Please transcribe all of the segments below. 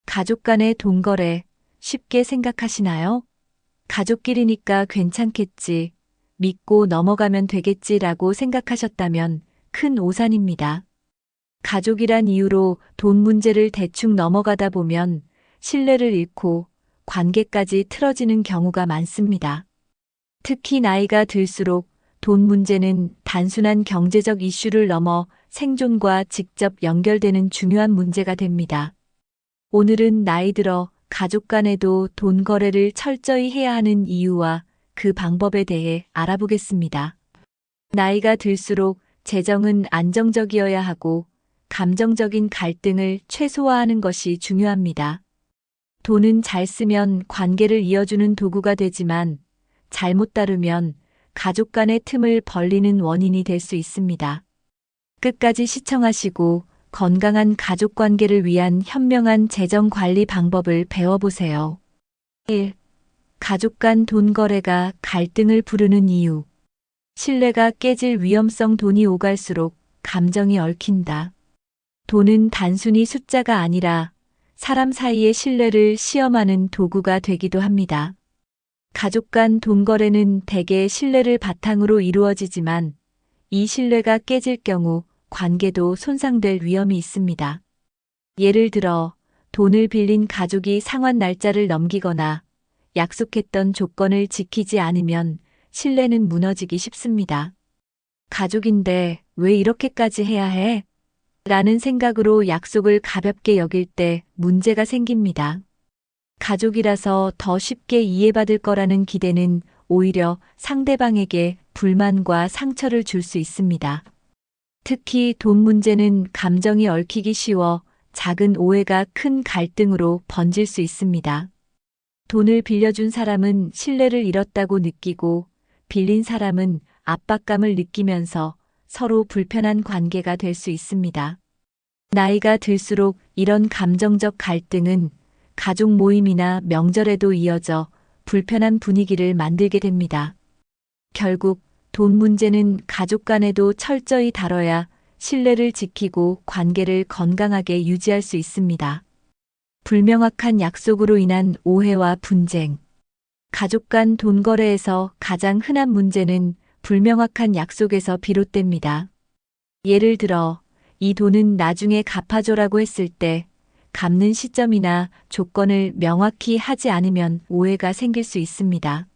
가족 간의 돈 거래 쉽게 생각하시나요? 가족끼리니까 괜찮겠지, 믿고 넘어가면 되겠지라고 생각하셨다면 큰 오산입니다. 가족이란 이유로 돈 문제를 대충 넘어가다 보면 신뢰를 잃고 관계까지 틀어지는 경우가 많습니다. 특히 나이가 들수록 돈 문제는 단순한 경제적 이슈를 넘어 생존과 직접 연결되는 중요한 문제가 됩니다. 오늘은 나이 들어 가족 간에도 돈 거래를 철저히 해야 하는 이유와 그 방법에 대해 알아보겠습니다. 나이가 들수록 재정은 안정적이어야 하고 감정적인 갈등을 최소화하는 것이 중요합니다. 돈은 잘 쓰면 관계를 이어주는 도구가 되지만 잘못 다루면 가족 간의 틈을 벌리는 원인이 될 수 있습니다. 끝까지 시청하시고 건강한 가족 관계를 위한 현명한 재정 관리 방법을 배워보세요. 1. 가족 간 돈 거래가 갈등을 부르는 이유. 신뢰가 깨질 위험성. 돈이 오갈수록 감정이 얽힌다. 돈은 단순히 숫자가 아니라 사람 사이의 신뢰를 시험하는 도구가 되기도 합니다. 가족 간 돈 거래는 대개 신뢰를 바탕으로 이루어지지만 이 신뢰가 깨질 경우 관계도 손상될 위험이 있습니다. 예를 들어 돈을 빌린 가족이 상환 날짜를 넘기거나 약속했던 조건을 지키지 않으면 신뢰는 무너지기 쉽습니다. 가족인데 왜 이렇게까지 해야 해? 라는 생각으로 약속을 가볍게 여길 때 문제가 생깁니다. 가족이라서 더 쉽게 이해받을 거라는 기대는 오히려 상대방에게 불만과 상처를 줄 수 있습니다. 특히 돈 문제는 감정이 얽히기 쉬워 작은 오해가 큰 갈등으로 번질 수 있습니다. 돈을 빌려준 사람은 신뢰를 잃었다고 느끼고 빌린 사람은 압박감을 느끼면서 서로 불편한 관계가 될 수 있습니다. 나이가 들수록 이런 감정적 갈등은 가족 모임이나 명절에도 이어져 불편한 분위기를 만들게 됩니다. 결국 돈 문제는 가족 간에도 철저히 다뤄야 신뢰를 지키고 관계를 건강하게 유지할 수 있습니다. 불명확한 약속으로 인한 오해와 분쟁. 가족 간 돈 거래에서 가장 흔한 문제는 불명확한 약속에서 비롯됩니다. 예를 들어, 이 돈은 나중에 갚아줘라고 했을 때 갚는 시점이나 조건을 명확히 하지 않으면 오해가 생길 수 있습니다.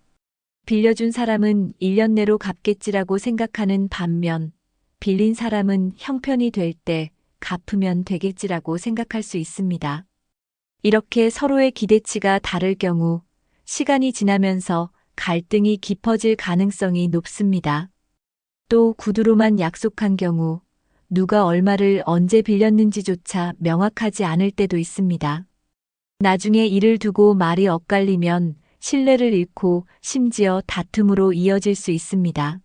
빌려준 사람은 1년 내로 갚겠지라고 생각하는 반면 빌린 사람은 형편이 될 때 갚으면 되겠지라고 생각할 수 있습니다. 이렇게 서로의 기대치가 다를 경우 시간이 지나면서 갈등이 깊어질 가능성이 높습니다. 또 구두로만 약속한 경우 누가 얼마를 언제 빌렸는지조차 명확하지 않을 때도 있습니다. 나중에 일을 두고 말이 엇갈리면 신뢰를 잃고 심지어 다툼으로 이어질 수 있습니다.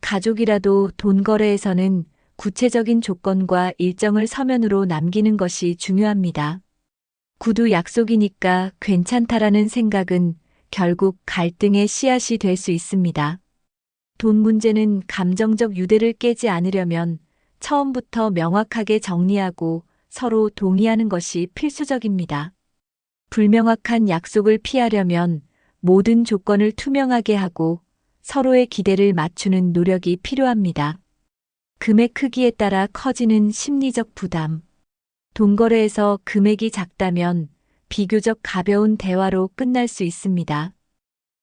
가족이라도 돈 거래에서는 구체적인 조건과 일정을 서면으로 남기는 것이 중요합니다. 구두 약속이니까 괜찮다라는 생각은 결국 갈등의 씨앗이 될 수 있습니다. 돈 문제는 감정적 유대를 깨지 않으려면 처음부터 명확하게 정리하고 서로 동의하는 것이 필수적입니다. 불명확한 약속을 피하려면 모든 조건을 투명하게 하고 서로의 기대를 맞추는 노력이 필요합니다. 금액 크기에 따라 커지는 심리적 부담. 돈 거래에서 금액이 작다면 비교적 가벼운 대화로 끝날 수 있습니다.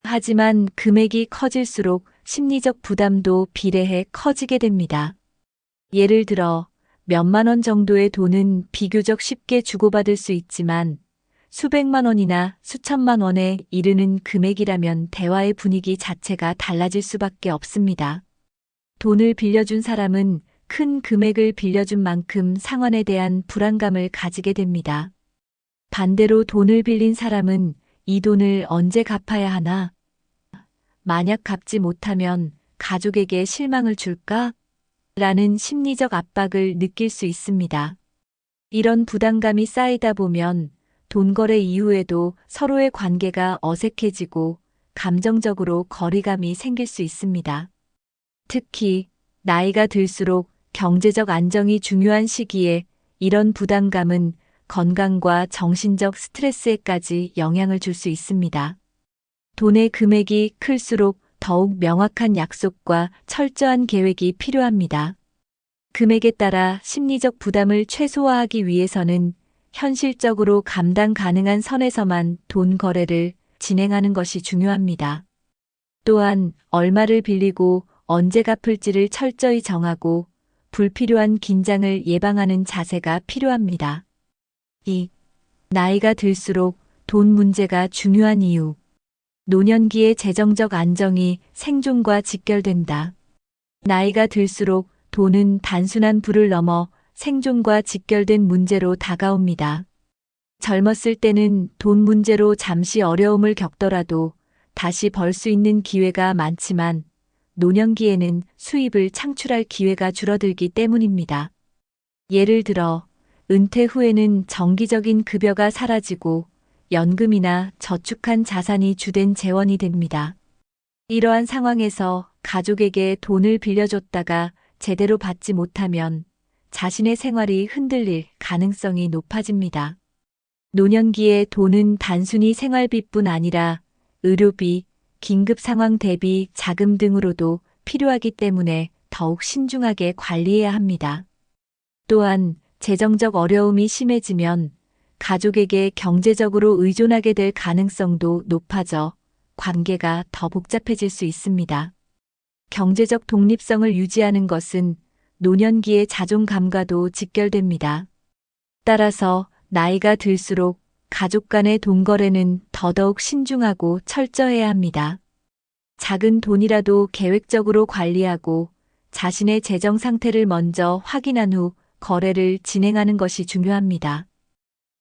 하지만 금액이 커질수록 심리적 부담도 비례해 커지게 됩니다. 예를 들어 몇만 원 정도의 돈은 비교적 쉽게 주고받을 수 있지만 수백만 원이나 수천만 원에 이르는 금액이라면 대화의 분위기 자체가 달라질 수밖에 없습니다. 돈을 빌려준 사람은 큰 금액을 빌려준 만큼 상환에 대한 불안감을 가지게 됩니다. 반대로 돈을 빌린 사람은 이 돈을 언제 갚아야 하나? 만약 갚지 못하면 가족에게 실망을 줄까? 라는 심리적 압박을 느낄 수 있습니다. 이런 부담감이 쌓이다 보면 돈 거래 이후에도 서로의 관계가 어색해지고 감정적으로 거리감이 생길 수 있습니다. 특히 나이가 들수록 경제적 안정이 중요한 시기에 이런 부담감은 건강과 정신적 스트레스에까지 영향을 줄 수 있습니다. 돈의 금액이 클수록 더욱 명확한 약속과 철저한 계획이 필요합니다. 금액에 따라 심리적 부담을 최소화하기 위해서는 현실적으로 감당 가능한 선에서만 돈 거래를 진행하는 것이 중요합니다. 또한 얼마를 빌리고 언제 갚을지를 철저히 정하고 불필요한 긴장을 예방하는 자세가 필요합니다. 2. 나이가 들수록 돈 문제가 중요한 이유. 노년기의 재정적 안정이 생존과 직결된다. 나이가 들수록 돈은 단순한 부를 넘어 생존과 직결된 문제로 다가옵니다. 젊었을 때는 돈 문제로 잠시 어려움을 겪더라도 다시 벌 수 있는 기회가 많지만 노년기에는 수입을 창출할 기회가 줄어들기 때문입니다. 예를 들어 은퇴 후에는 정기적인 급여가 사라지고 연금이나 저축한 자산이 주된 재원이 됩니다. 이러한 상황에서 가족에게 돈을 빌려줬다가 제대로 받지 못하면 자신의 생활이 흔들릴 가능성이 높아집니다. 노년기에 돈은 단순히 생활비뿐 아니라 의료비, 긴급 상황 대비 자금 등으로도 필요하기 때문에 더욱 신중하게 관리해야 합니다. 또한 재정적 어려움이 심해지면 가족에게 경제적으로 의존하게 될 가능성도 높아져 관계가 더 복잡해질 수 있습니다. 경제적 독립성을 유지하는 것은 노년기의 자존감과도 직결됩니다. 따라서 나이가 들수록 가족 간의 돈 거래는 더더욱 신중하고 철저해야 합니다. 작은 돈이라도 계획적으로 관리하고 자신의 재정 상태를 먼저 확인한 후 거래를 진행하는 것이 중요합니다.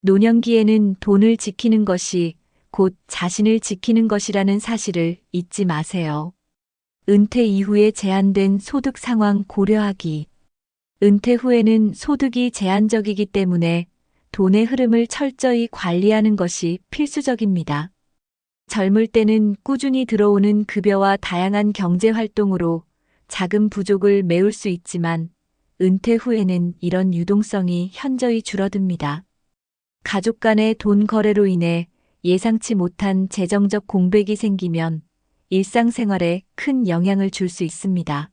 노년기에는 돈을 지키는 것이 곧 자신을 지키는 것이라는 사실을 잊지 마세요. 은퇴 이후에 제한된 소득 상황 고려하기. 은퇴 후에는 소득이 제한적이기 때문에 돈의 흐름을 철저히 관리하는 것이 필수적입니다. 젊을 때는 꾸준히 들어오는 급여와 다양한 경제 활동으로 자금 부족을 메울 수 있지만 은퇴 후에는 이런 유동성이 현저히 줄어듭니다. 가족 간의 돈 거래로 인해 예상치 못한 재정적 공백이 생기면 일상생활에 큰 영향을 줄 수 있습니다.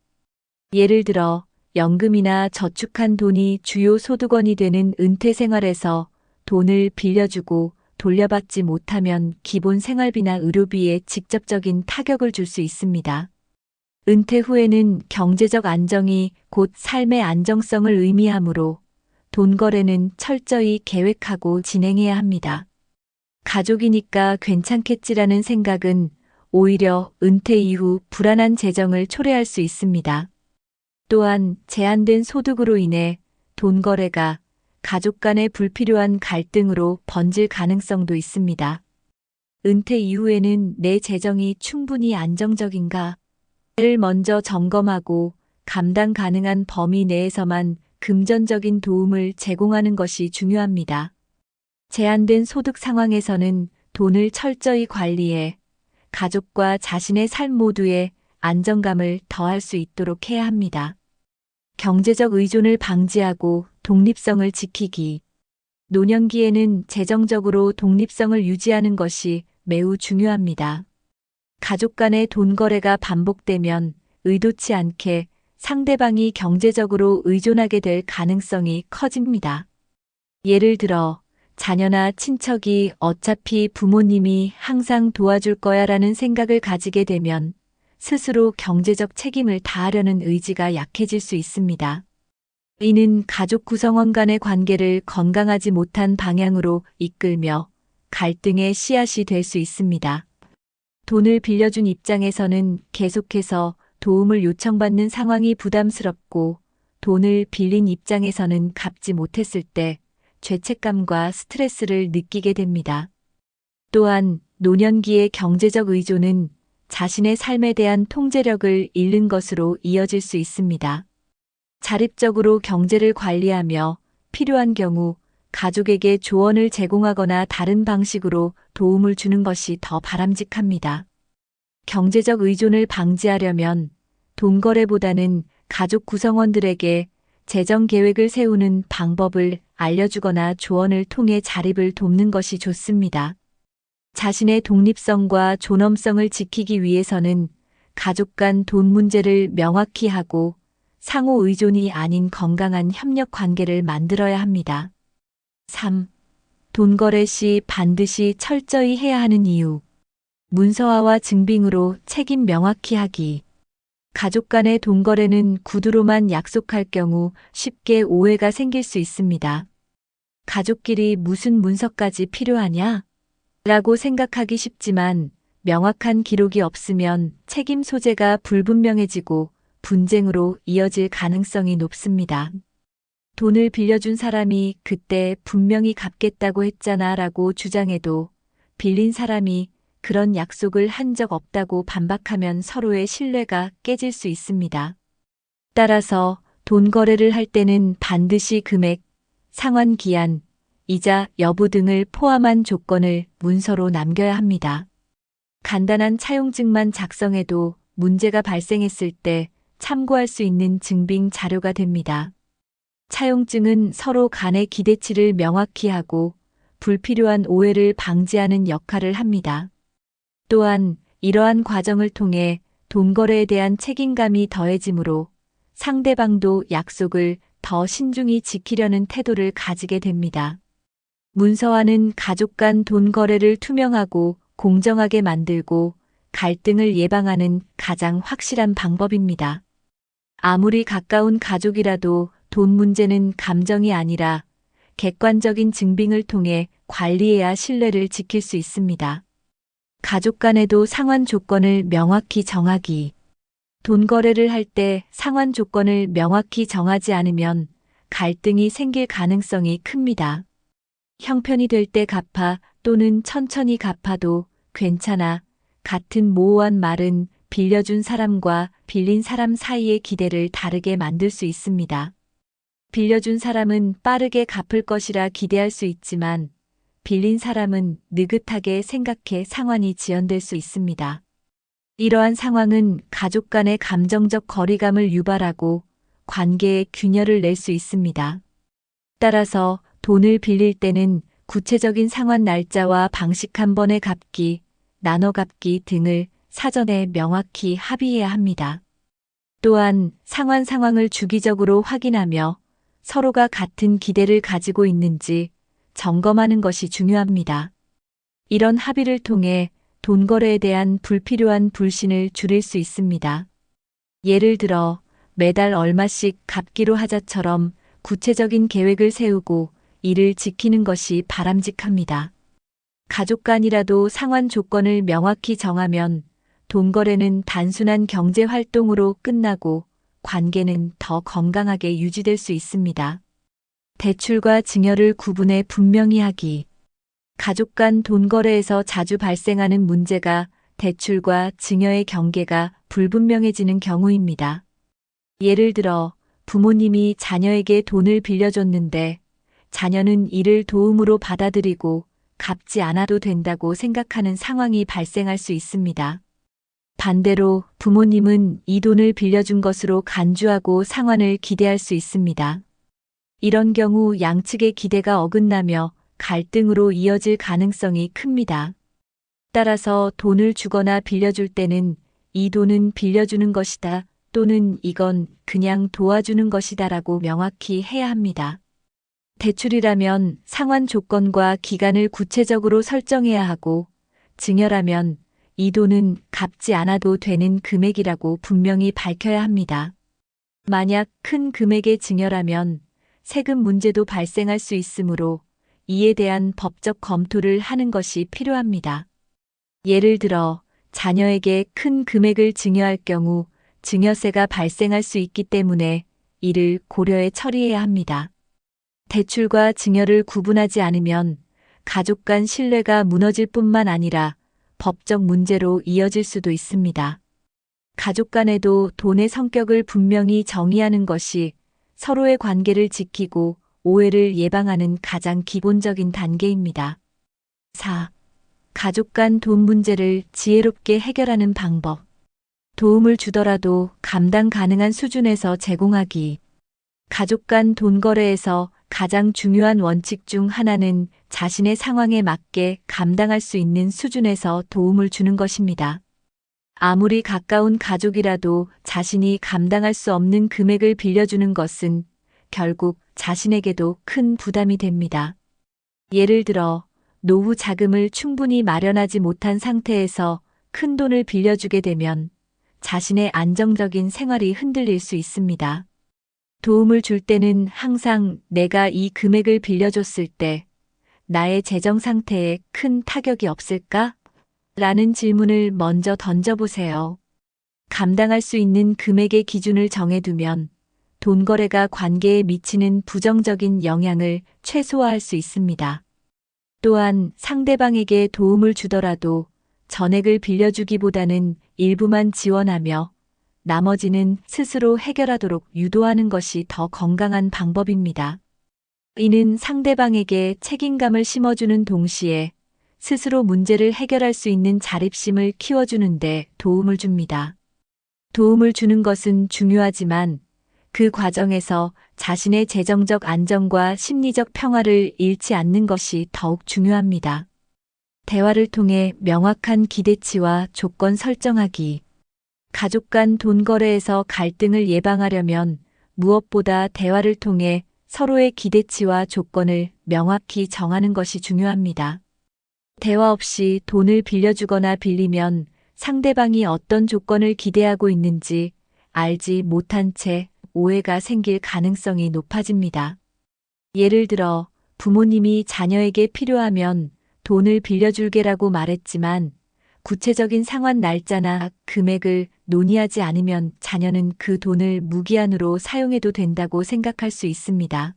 예를 들어 연금이나 저축한 돈이 주요 소득원이 되는 은퇴 생활에서 돈을 빌려주고 돌려받지 못하면 기본 생활비나 의료비에 직접적인 타격을 줄 수 있습니다. 은퇴 후에는 경제적 안정이 곧 삶의 안정성을 의미하므로 돈 거래는 철저히 계획하고 진행해야 합니다. 가족이니까 괜찮겠지라는 생각은 오히려 은퇴 이후 불안한 재정을 초래할 수 있습니다. 또한 제한된 소득으로 인해 돈 거래가 가족 간의 불필요한 갈등으로 번질 가능성도 있습니다. 은퇴 이후에는 내 재정이 충분히 안정적인가를 먼저 점검하고 감당 가능한 범위 내에서만 금전적인 도움을 제공하는 것이 중요합니다. 제한된 소득 상황에서는 돈을 철저히 관리해 가족과 자신의 삶 모두에 안정감을 더할 수 있도록 해야 합니다. 경제적 의존을 방지하고 독립성을 지키기. 노년기에는 재정적으로 독립성을 유지하는 것이 매우 중요합니다. 가족 간의 돈 거래가 반복되면 의도치 않게 상대방이 경제적으로 의존하게 될 가능성이 커집니다. 예를 들어 자녀나 친척이 어차피 부모님이 항상 도와줄 거야라는 생각을 가지게 되면 스스로 경제적 책임을 다하려는 의지가 약해질 수 있습니다. 이는 가족 구성원 간의 관계를 건강하지 못한 방향으로 이끌며 갈등의 씨앗이 될 수 있습니다. 돈을 빌려준 입장에서는 계속해서 도움을 요청받는 상황이 부담스럽고 돈을 빌린 입장에서는 갚지 못했을 때 죄책감과 스트레스를 느끼게 됩니다. 또한 노년기의 경제적 의존은 자신의 삶에 대한 통제력을 잃는 것으로 이어질 수 있습니다. 자립적으로 경제를 관리하며 필요한 경우 가족에게 조언을 제공하거나 다른 방식으로 도움을 주는 것이 더 바람직합니다. 경제적 의존을 방지하려면 돈 거래보다는 가족 구성원들에게 재정 계획을 세우는 방법을 알려주거나 조언을 통해 자립을 돕는 것이 좋습니다. 자신의 독립성과 존엄성을 지키기 위해서는 가족 간 돈 문제를 명확히 하고 상호 의존이 아닌 건강한 협력 관계를 만들어야 합니다. 3. 돈 거래 시 반드시 철저히 해야 하는 이유. 문서화와 증빙으로 책임 명확히 하기. 가족 간의 돈 거래는 구두로만 약속할 경우 쉽게 오해가 생길 수 있습니다. 가족끼리 무슨 문서까지 필요하냐? 라고 생각하기 쉽지만 명확한 기록이 없으면 책임 소재가 불분명해지고 분쟁으로 이어질 가능성이 높습니다. 돈을 빌려준 사람이 그때 분명히 갚겠다고 했잖아 라고 주장해도 빌린 사람이 그런 약속을 한 적 없다고 반박하면 서로의 신뢰가 깨질 수 있습니다. 따라서 돈 거래를 할 때는 반드시 금액, 상환 기한, 이자 여부 등을 포함한 조건을 문서로 남겨야 합니다. 간단한 차용증만 작성해도 문제가 발생했을 때 참고할 수 있는 증빙 자료가 됩니다. 차용증은 서로 간의 기대치를 명확히 하고 불필요한 오해를 방지하는 역할을 합니다. 또한 이러한 과정을 통해 돈 거래에 대한 책임감이 더해지므로 상대방도 약속을 더 신중히 지키려는 태도를 가지게 됩니다. 문서화는 가족 간 돈 거래를 투명하고 공정하게 만들고 갈등을 예방하는 가장 확실한 방법입니다. 아무리 가까운 가족이라도 돈 문제는 감정이 아니라 객관적인 증빙을 통해 관리해야 신뢰를 지킬 수 있습니다. 가족 간에도 상환 조건을 명확히 정하기. 돈 거래를 할 때 상환 조건을 명확히 정하지 않으면 갈등이 생길 가능성이 큽니다. 형편이 될 때 갚아 또는 천천히 갚아도 괜찮아 같은 모호한 말은 빌려준 사람과 빌린 사람 사이의 기대를 다르게 만들 수 있습니다. 빌려준 사람은 빠르게 갚을 것이라 기대할 수 있지만 빌린 사람은 느긋하게 생각해 상환이 지연될 수 있습니다. 이러한 상황은 가족 간의 감정적 거리감을 유발하고 관계에 균열을 낼 수 있습니다. 따라서 돈을 빌릴 때는 구체적인 상환 날짜와 방식 한 번에 갚기, 나눠 갚기 등을 사전에 명확히 합의해야 합니다. 또한 상환 상황을 주기적으로 확인하며 서로가 같은 기대를 가지고 있는지 점검하는 것이 중요합니다. 이런 합의를 통해 돈 거래에 대한 불필요한 불신을 줄일 수 있습니다. 예를 들어 매달 얼마씩 갚기로 하자처럼 구체적인 계획을 세우고 이를 지키는 것이 바람직합니다. 가족 간이라도 상환 조건을 명확히 정하면 돈 거래는 단순한 경제 활동으로 끝나고 관계는 더 건강하게 유지될 수 있습니다. 대출과 증여를 구분해 분명히 하기. 가족 간 돈 거래에서 자주 발생하는 문제가 대출과 증여의 경계가 불분명해지는 경우입니다. 예를 들어 부모님이 자녀에게 돈을 빌려줬는데 자녀는 이를 도움으로 받아들이고 갚지 않아도 된다고 생각하는 상황이 발생할 수 있습니다. 반대로 부모님은 이 돈을 빌려준 것으로 간주하고 상환을 기대할 수 있습니다. 이런 경우 양측의 기대가 어긋나며 갈등으로 이어질 가능성이 큽니다. 따라서 돈을 주거나 빌려줄 때는 이 돈은 빌려주는 것이다 또는 이건 그냥 도와주는 것이다라고 명확히 해야 합니다. 대출이라면 상환 조건과 기간을 구체적으로 설정해야 하고 증여라면 이 돈은 갚지 않아도 되는 금액이라고 분명히 밝혀야 합니다. 만약 큰 금액의 증여라면 세금 문제도 발생할 수 있으므로 이에 대한 법적 검토를 하는 것이 필요합니다. 예를 들어 자녀에게 큰 금액을 증여할 경우 증여세가 발생할 수 있기 때문에 이를 고려해 처리해야 합니다. 대출과 증여를 구분하지 않으면 가족 간 신뢰가 무너질 뿐만 아니라 법적 문제로 이어질 수도 있습니다. 가족 간에도 돈의 성격을 분명히 정의하는 것이 서로의 관계를 지키고 오해를 예방하는 가장 기본적인 단계입니다. 4. 가족 간 돈 문제를 지혜롭게 해결하는 방법. 도움을 주더라도 감당 가능한 수준에서 제공하기. 가족 간 돈 거래에서 가장 중요한 원칙 중 하나는 자신의 상황에 맞게 감당할 수 있는 수준에서 도움을 주는 것입니다. 아무리 가까운 가족이라도 자신이 감당할 수 없는 금액을 빌려주는 것은 결국 자신에게도 큰 부담이 됩니다. 예를 들어 노후 자금을 충분히 마련하지 못한 상태에서 큰 돈을 빌려주게 되면 자신의 안정적인 생활이 흔들릴 수 있습니다. 도움을 줄 때는 항상 내가 이 금액을 빌려줬을 때 나의 재정 상태에 큰 타격이 없을까? 라는 질문을 먼저 던져보세요. 감당할 수 있는 금액의 기준을 정해두면 돈 거래가 관계에 미치는 부정적인 영향을 최소화할 수 있습니다. 또한 상대방에게 도움을 주더라도 전액을 빌려주기보다는 일부만 지원하며 나머지는 스스로 해결하도록 유도하는 것이 더 건강한 방법입니다. 이는 상대방에게 책임감을 심어주는 동시에 스스로 문제를 해결할 수 있는 자립심을 키워주는 데 도움을 줍니다. 도움을 주는 것은 중요하지만 그 과정에서 자신의 재정적 안정과 심리적 평화를 잃지 않는 것이 더욱 중요합니다. 대화를 통해 명확한 기대치와 조건 설정하기. 가족 간 돈 거래에서 갈등을 예방하려면 무엇보다 대화를 통해 서로의 기대치와 조건을 명확히 정하는 것이 중요합니다. 대화 없이 돈을 빌려주거나 빌리면 상대방이 어떤 조건을 기대하고 있는지 알지 못한 채 오해가 생길 가능성이 높아집니다. 예를 들어 부모님이 자녀에게 필요하면 돈을 빌려줄게라고 말했지만 구체적인 상환 날짜나 금액을 논의하지 않으면 자녀는 그 돈을 무기한으로 사용해도 된다고 생각할 수 있습니다.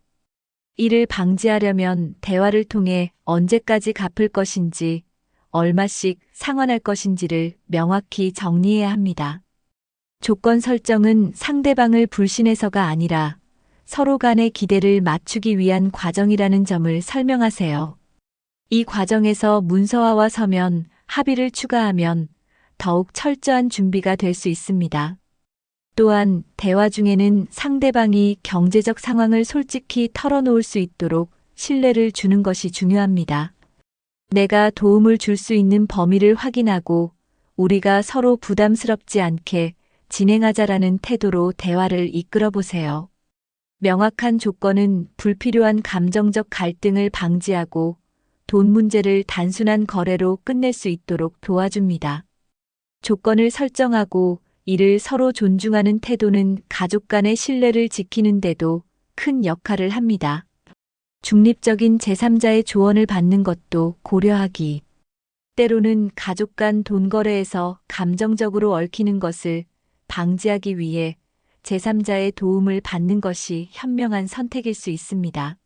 이를 방지하려면 대화를 통해 언제까지 갚을 것인지, 얼마씩 상환할 것인지를 명확히 정리해야 합니다. 조건 설정은 상대방을 불신해서가 아니라 서로 간의 기대를 맞추기 위한 과정이라는 점을 설명하세요. 이 과정에서 문서화와 서면, 합의를 추가하면 더욱 철저한 준비가 될 수 있습니다. 또한 대화 중에는 상대방이 경제적 상황을 솔직히 털어놓을 수 있도록 신뢰를 주는 것이 중요합니다. 내가 도움을 줄 수 있는 범위를 확인하고 우리가 서로 부담스럽지 않게 진행하자라는 태도로 대화를 이끌어 보세요. 명확한 조건은 불필요한 감정적 갈등을 방지하고 돈 문제를 단순한 거래로 끝낼 수 있도록 도와줍니다. 조건을 설정하고 이를 서로 존중하는 태도는 가족 간의 신뢰를 지키는 데도 큰 역할을 합니다. 중립적인 제3자의 조언을 받는 것도 고려하기. 때로는 가족 간 돈 거래에서 감정적으로 얽히는 것을 방지하기 위해 제3자의 도움을 받는 것이 현명한 선택일 수 있습니다.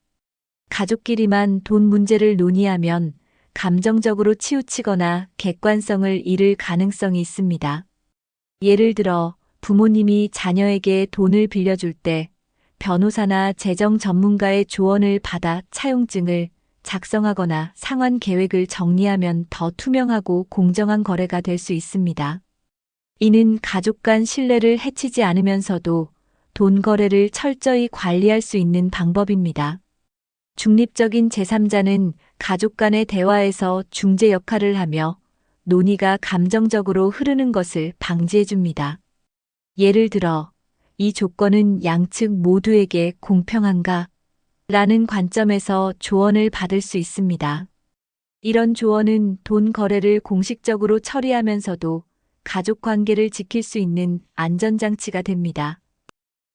가족끼리만 돈 문제를 논의하면 감정적으로 치우치거나 객관성을 잃을 가능성이 있습니다. 예를 들어 부모님이 자녀에게 돈을 빌려줄 때 변호사나 재정 전문가의 조언을 받아 차용증을 작성하거나 상환 계획을 정리하면 더 투명하고 공정한 거래가 될 수 있습니다. 이는 가족 간 신뢰를 해치지 않으면서도 돈 거래를 철저히 관리할 수 있는 방법입니다. 중립적인 제3자는 가족 간의 대화에서 중재 역할을 하며 논의가 감정적으로 흐르는 것을 방지해 줍니다. 예를 들어, 이 조건은 양측 모두에게 공평한가? 라는 관점에서 조언을 받을 수 있습니다. 이런 조언은 돈 거래를 공식적으로 처리하면서도 가족 관계를 지킬 수 있는 안전장치가 됩니다.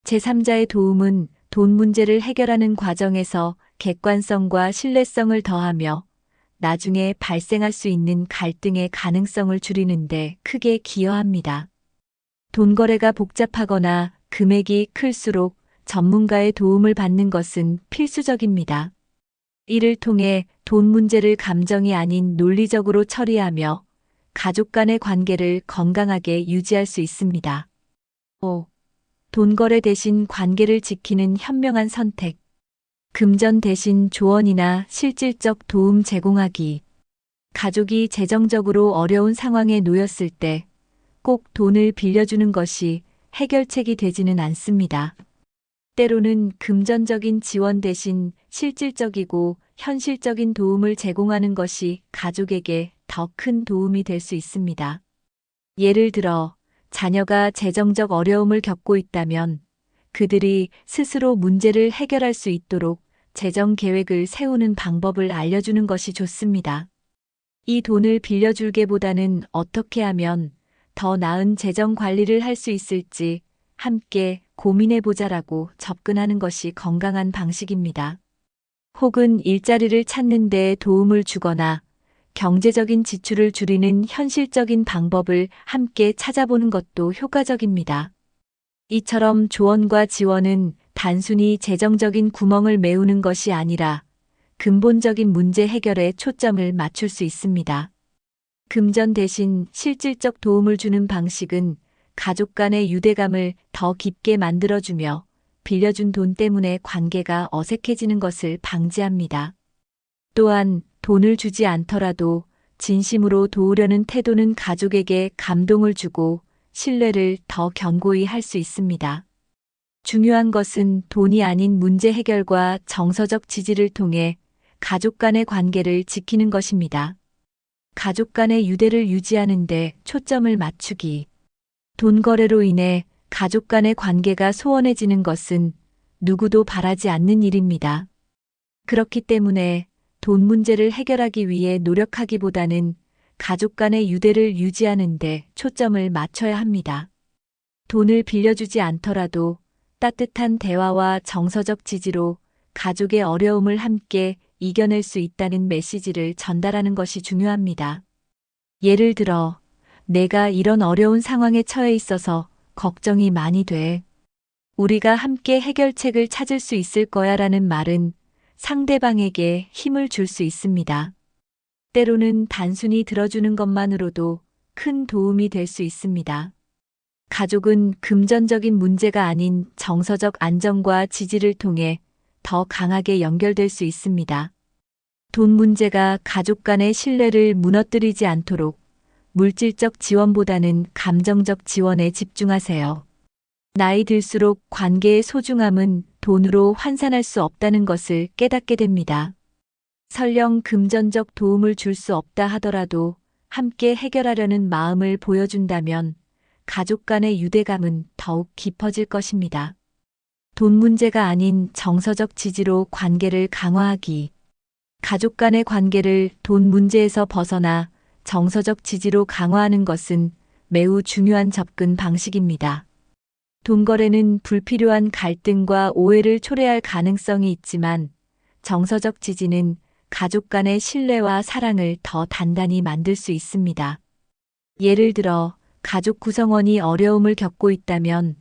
제3자의 도움은 돈 문제를 해결하는 과정에서 객관성과 신뢰성을 더하며 나중에 발생할 수 있는 갈등의 가능성을 줄이는 데 크게 기여합니다. 돈 거래가 복잡하거나 금액이 클수록 전문가의 도움을 받는 것은 필수적입니다. 이를 통해 돈 문제를 감정이 아닌 논리적으로 처리하며 가족 간의 관계를 건강하게 유지할 수 있습니다. 5. 돈 거래 대신 관계를 지키는 현명한 선택. 금전 대신 조언이나 실질적 도움 제공하기. 가족이 재정적으로 어려운 상황에 놓였을 때 꼭 돈을 빌려주는 것이 해결책이 되지는 않습니다. 때로는 금전적인 지원 대신 실질적이고 현실적인 도움을 제공하는 것이 가족에게 더 큰 도움이 될 수 있습니다. 예를 들어, 자녀가 재정적 어려움을 겪고 있다면 그들이 스스로 문제를 해결할 수 있도록 재정 계획을 세우는 방법을 알려주는 것이 좋습니다. 이 돈을 빌려줄게보다는 어떻게 하면 더 나은 재정 관리를 할 수 있을지 함께 고민해보자라고 접근하는 것이 건강한 방식입니다. 혹은 일자리를 찾는 데 도움을 주거나 경제적인 지출을 줄이는 현실적인 방법을 함께 찾아보는 것도 효과적입니다. 이처럼 조언과 지원은 단순히 재정적인 구멍을 메우는 것이 아니라 근본적인 문제 해결에 초점을 맞출 수 있습니다. 금전 대신 실질적 도움을 주는 방식은 가족 간의 유대감을 더 깊게 만들어주며 빌려준 돈 때문에 관계가 어색해지는 것을 방지합니다. 또한 돈을 주지 않더라도 진심으로 도우려는 태도는 가족에게 감동을 주고 신뢰를 더 견고히 할 수 있습니다. 중요한 것은 돈이 아닌 문제 해결과 정서적 지지를 통해 가족 간의 관계를 지키는 것입니다. 가족 간의 유대를 유지하는 데 초점을 맞추기. 돈 거래로 인해 가족 간의 관계가 소원해지는 것은 누구도 바라지 않는 일입니다. 그렇기 때문에 돈 문제를 해결하기 위해 노력하기보다는 가족 간의 유대를 유지하는 데 초점을 맞춰야 합니다. 돈을 빌려주지 않더라도 따뜻한 대화와 정서적 지지로 가족의 어려움을 함께 이겨낼 수 있다는 메시지를 전달하는 것이 중요합니다. 예를 들어, 내가 이런 어려운 상황에 처해 있어서 걱정이 많이 돼. 우리가 함께 해결책을 찾을 수 있을 거야 라는 말은 상대방에게 힘을 줄 수 있습니다. 때로는 단순히 들어주는 것만으로도 큰 도움이 될 수 있습니다. 가족은 금전적인 문제가 아닌 정서적 안정과 지지를 통해 더 강하게 연결될 수 있습니다. 돈 문제가 가족 간의 신뢰를 무너뜨리지 않도록 물질적 지원보다는 감정적 지원에 집중하세요. 나이 들수록 관계의 소중함은 돈으로 환산할 수 없다는 것을 깨닫게 됩니다. 설령 금전적 도움을 줄 수 없다 하더라도 함께 해결하려는 마음을 보여준다면 가족 간의 유대감은 더욱 깊어질 것입니다. 돈 문제가 아닌 정서적 지지로 관계를 강화하기. 가족 간의 관계를 돈 문제에서 벗어나 정서적 지지로 강화하는 것은 매우 중요한 접근 방식입니다. 돈 거래는 불필요한 갈등과 오해를 초래할 가능성이 있지만 정서적 지지는 가족 간의 신뢰와 사랑을 더 단단히 만들 수 있습니다. 예를 들어 가족 구성원이 어려움을 겪고 있다면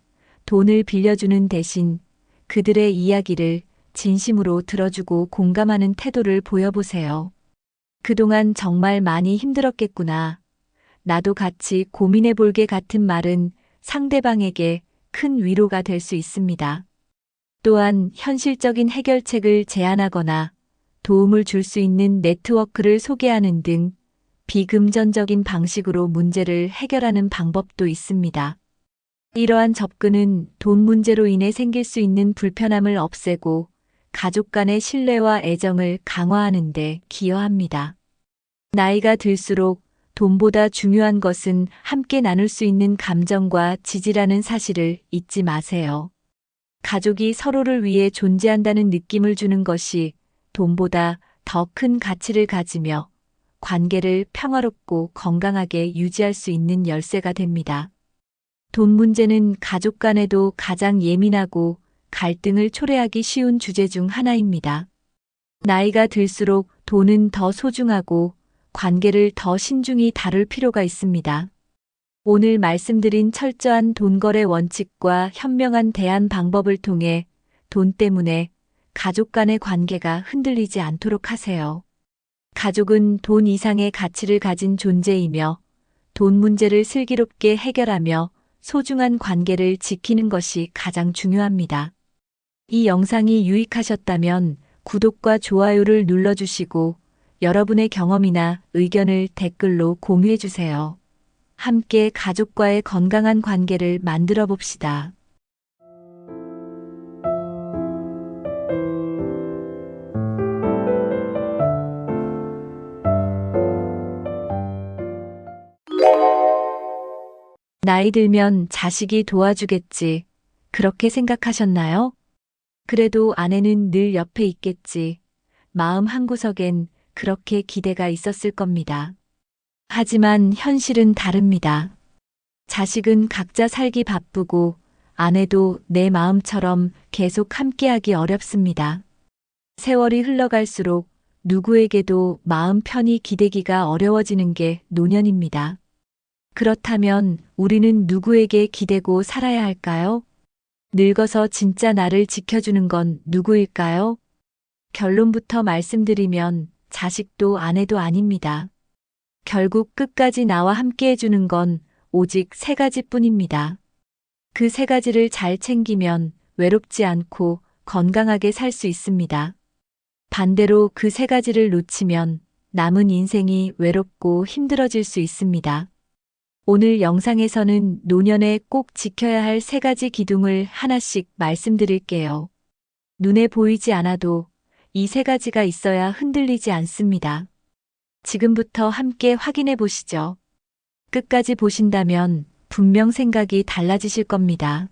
돈을 빌려주는 대신 그들의 이야기를 진심으로 들어주고 공감하는 태도를 보여보세요. 그동안 정말 많이 힘들었겠구나. 나도 같이 고민해볼게 같은 말은 상대방에게 큰 위로가 될 수 있습니다. 또한 현실적인 해결책을 제안하거나 도움을 줄 수 있는 네트워크를 소개하는 등 비금전적인 방식으로 문제를 해결하는 방법도 있습니다. 이러한 접근은 돈 문제로 인해 생길 수 있는 불편함을 없애고 가족 간의 신뢰와 애정을 강화하는 데 기여합니다. 나이가 들수록 돈보다 중요한 것은 함께 나눌 수 있는 감정과 지지라는 사실을 잊지 마세요. 가족이 서로를 위해 존재한다는 느낌을 주는 것이 돈보다 더 큰 가치를 가지며 관계를 평화롭고 건강하게 유지할 수 있는 열쇠가 됩니다. 돈 문제는 가족 간에도 가장 예민하고 갈등을 초래하기 쉬운 주제 중 하나입니다. 나이가 들수록 돈은 더 소중하고 관계를 더 신중히 다룰 필요가 있습니다. 오늘 말씀드린 철저한 돈 거래 원칙과 현명한 대안 방법을 통해 돈 때문에 가족 간의 관계가 흔들리지 않도록 하세요. 가족은 돈 이상의 가치를 가진 존재이며 돈 문제를 슬기롭게 해결하며 소중한 관계를 지키는 것이 가장 중요합니다. 이 영상이 유익하셨다면 구독과 좋아요를 눌러주시고 여러분의 경험이나 의견을 댓글로 공유해주세요. 함께 가족과의 건강한 관계를 만들어 봅시다. 나이 들면 자식이 도와주겠지. 그렇게 생각하셨나요? 그래도 아내는 늘 옆에 있겠지. 마음 한구석엔 그렇게 기대가 있었을 겁니다. 하지만 현실은 다릅니다. 자식은 각자 살기 바쁘고 아내도 내 마음처럼 계속 함께하기 어렵습니다. 세월이 흘러갈수록 누구에게도 마음 편히 기대기가 어려워지는 게 노년입니다. 그렇다면 우리는 누구에게 기대고 살아야 할까요? 늙어서 진짜 나를 지켜주는 건 누구일까요? 결론부터 말씀드리면 자식도 아내도 아닙니다. 결국 끝까지 나와 함께 해주는 건 오직 세 가지뿐입니다. 그 세 가지를 잘 챙기면 외롭지 않고 건강하게 살 수 있습니다. 반대로 그 세 가지를 놓치면 남은 인생이 외롭고 힘들어질 수 있습니다. 오늘 영상에서는 노년에 꼭 지켜야 할 세 가지 기둥을 하나씩 말씀드릴게요. 눈에 보이지 않아도 이 세 가지가 있어야 흔들리지 않습니다. 지금부터 함께 확인해 보시죠. 끝까지 보신다면 분명 생각이 달라지실 겁니다.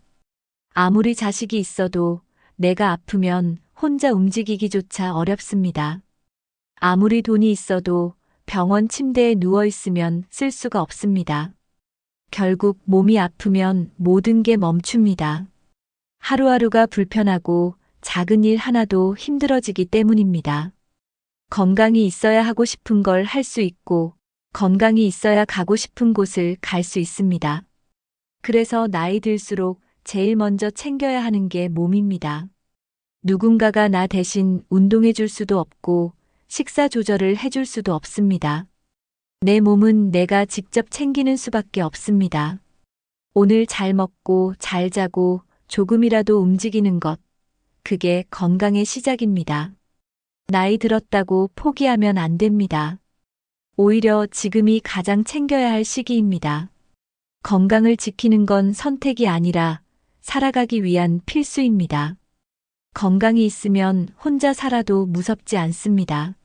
아무리 자식이 있어도 내가 아프면 혼자 움직이기조차 어렵습니다. 아무리 돈이 있어도 병원 침대에 누워 있으면 쓸 수가 없습니다. 결국 몸이 아프면 모든 게 멈춥니다. 하루하루가 불편하고 작은 일 하나도 힘들어지기 때문입니다. 건강이 있어야 하고 싶은 걸 할 수 있고 건강이 있어야 가고 싶은 곳을 갈 수 있습니다. 그래서 나이 들수록 제일 먼저 챙겨야 하는 게 몸입니다. 누군가가 나 대신 운동해 줄 수도 없고 식사 조절을 해줄 수도 없습니다. 내 몸은 내가 직접 챙기는 수밖에 없습니다. 오늘 잘 먹고 잘 자고 조금이라도 움직이는 것, 그게 건강의 시작입니다. 나이 들었다고 포기하면 안 됩니다. 오히려 지금이 가장 챙겨야 할 시기입니다. 건강을 지키는 건 선택이 아니라 살아가기 위한 필수입니다. 건강이 있으면 혼자 살아도 무섭지 않습니다.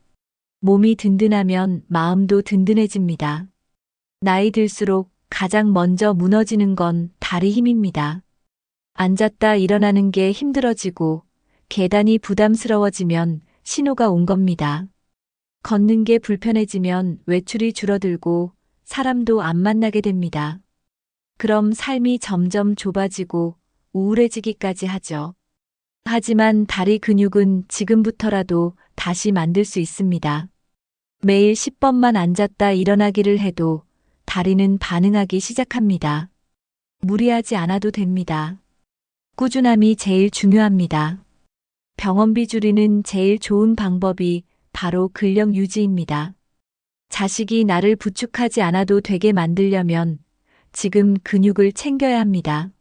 몸이 든든하면 마음도 든든해집니다. 나이 들수록 가장 먼저 무너지는 건 다리 힘입니다. 앉았다 일어나는 게 힘들어지고 계단이 부담스러워지면 신호가 온 겁니다. 걷는 게 불편해지면 외출이 줄어들고 사람도 안 만나게 됩니다. 그럼 삶이 점점 좁아지고 우울해지기까지 하죠. 하지만 다리 근육은 지금부터라도 다시 만들 수 있습니다. 매일 10번만 앉았다 일어나기를 해도 다리는 반응하기 시작합니다. 무리하지 않아도 됩니다. 꾸준함이 제일 중요합니다. 병원비 줄이는 제일 좋은 방법이 바로 근력 유지입니다. 자식이 나를 부축하지 않아도 되게 만들려면 지금 근육을 챙겨야 합니다.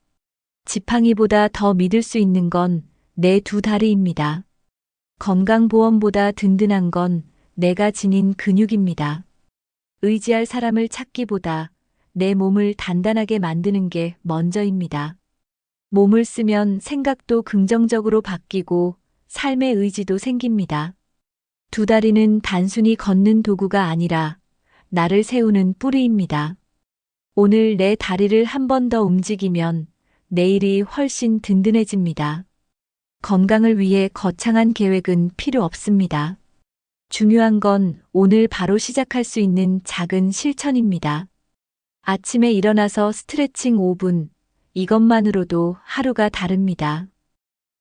지팡이보다 더 믿을 수 있는 건 내 두 다리입니다. 건강보험보다 든든한 건 내가 지닌 근육입니다. 의지할 사람을 찾기보다 내 몸을 단단하게 만드는 게 먼저입니다. 몸을 쓰면 생각도 긍정적으로 바뀌고 삶의 의지도 생깁니다. 두 다리는 단순히 걷는 도구가 아니라 나를 세우는 뿌리입니다. 오늘 내 다리를 한 번 더 움직이면 내일이 훨씬 든든해집니다. 건강을 위해 거창한 계획은 필요 없습니다. 중요한 건 오늘 바로 시작할 수 있는 작은 실천입니다. 아침에 일어나서 스트레칭 5분, 이것만으로도 하루가 다릅니다.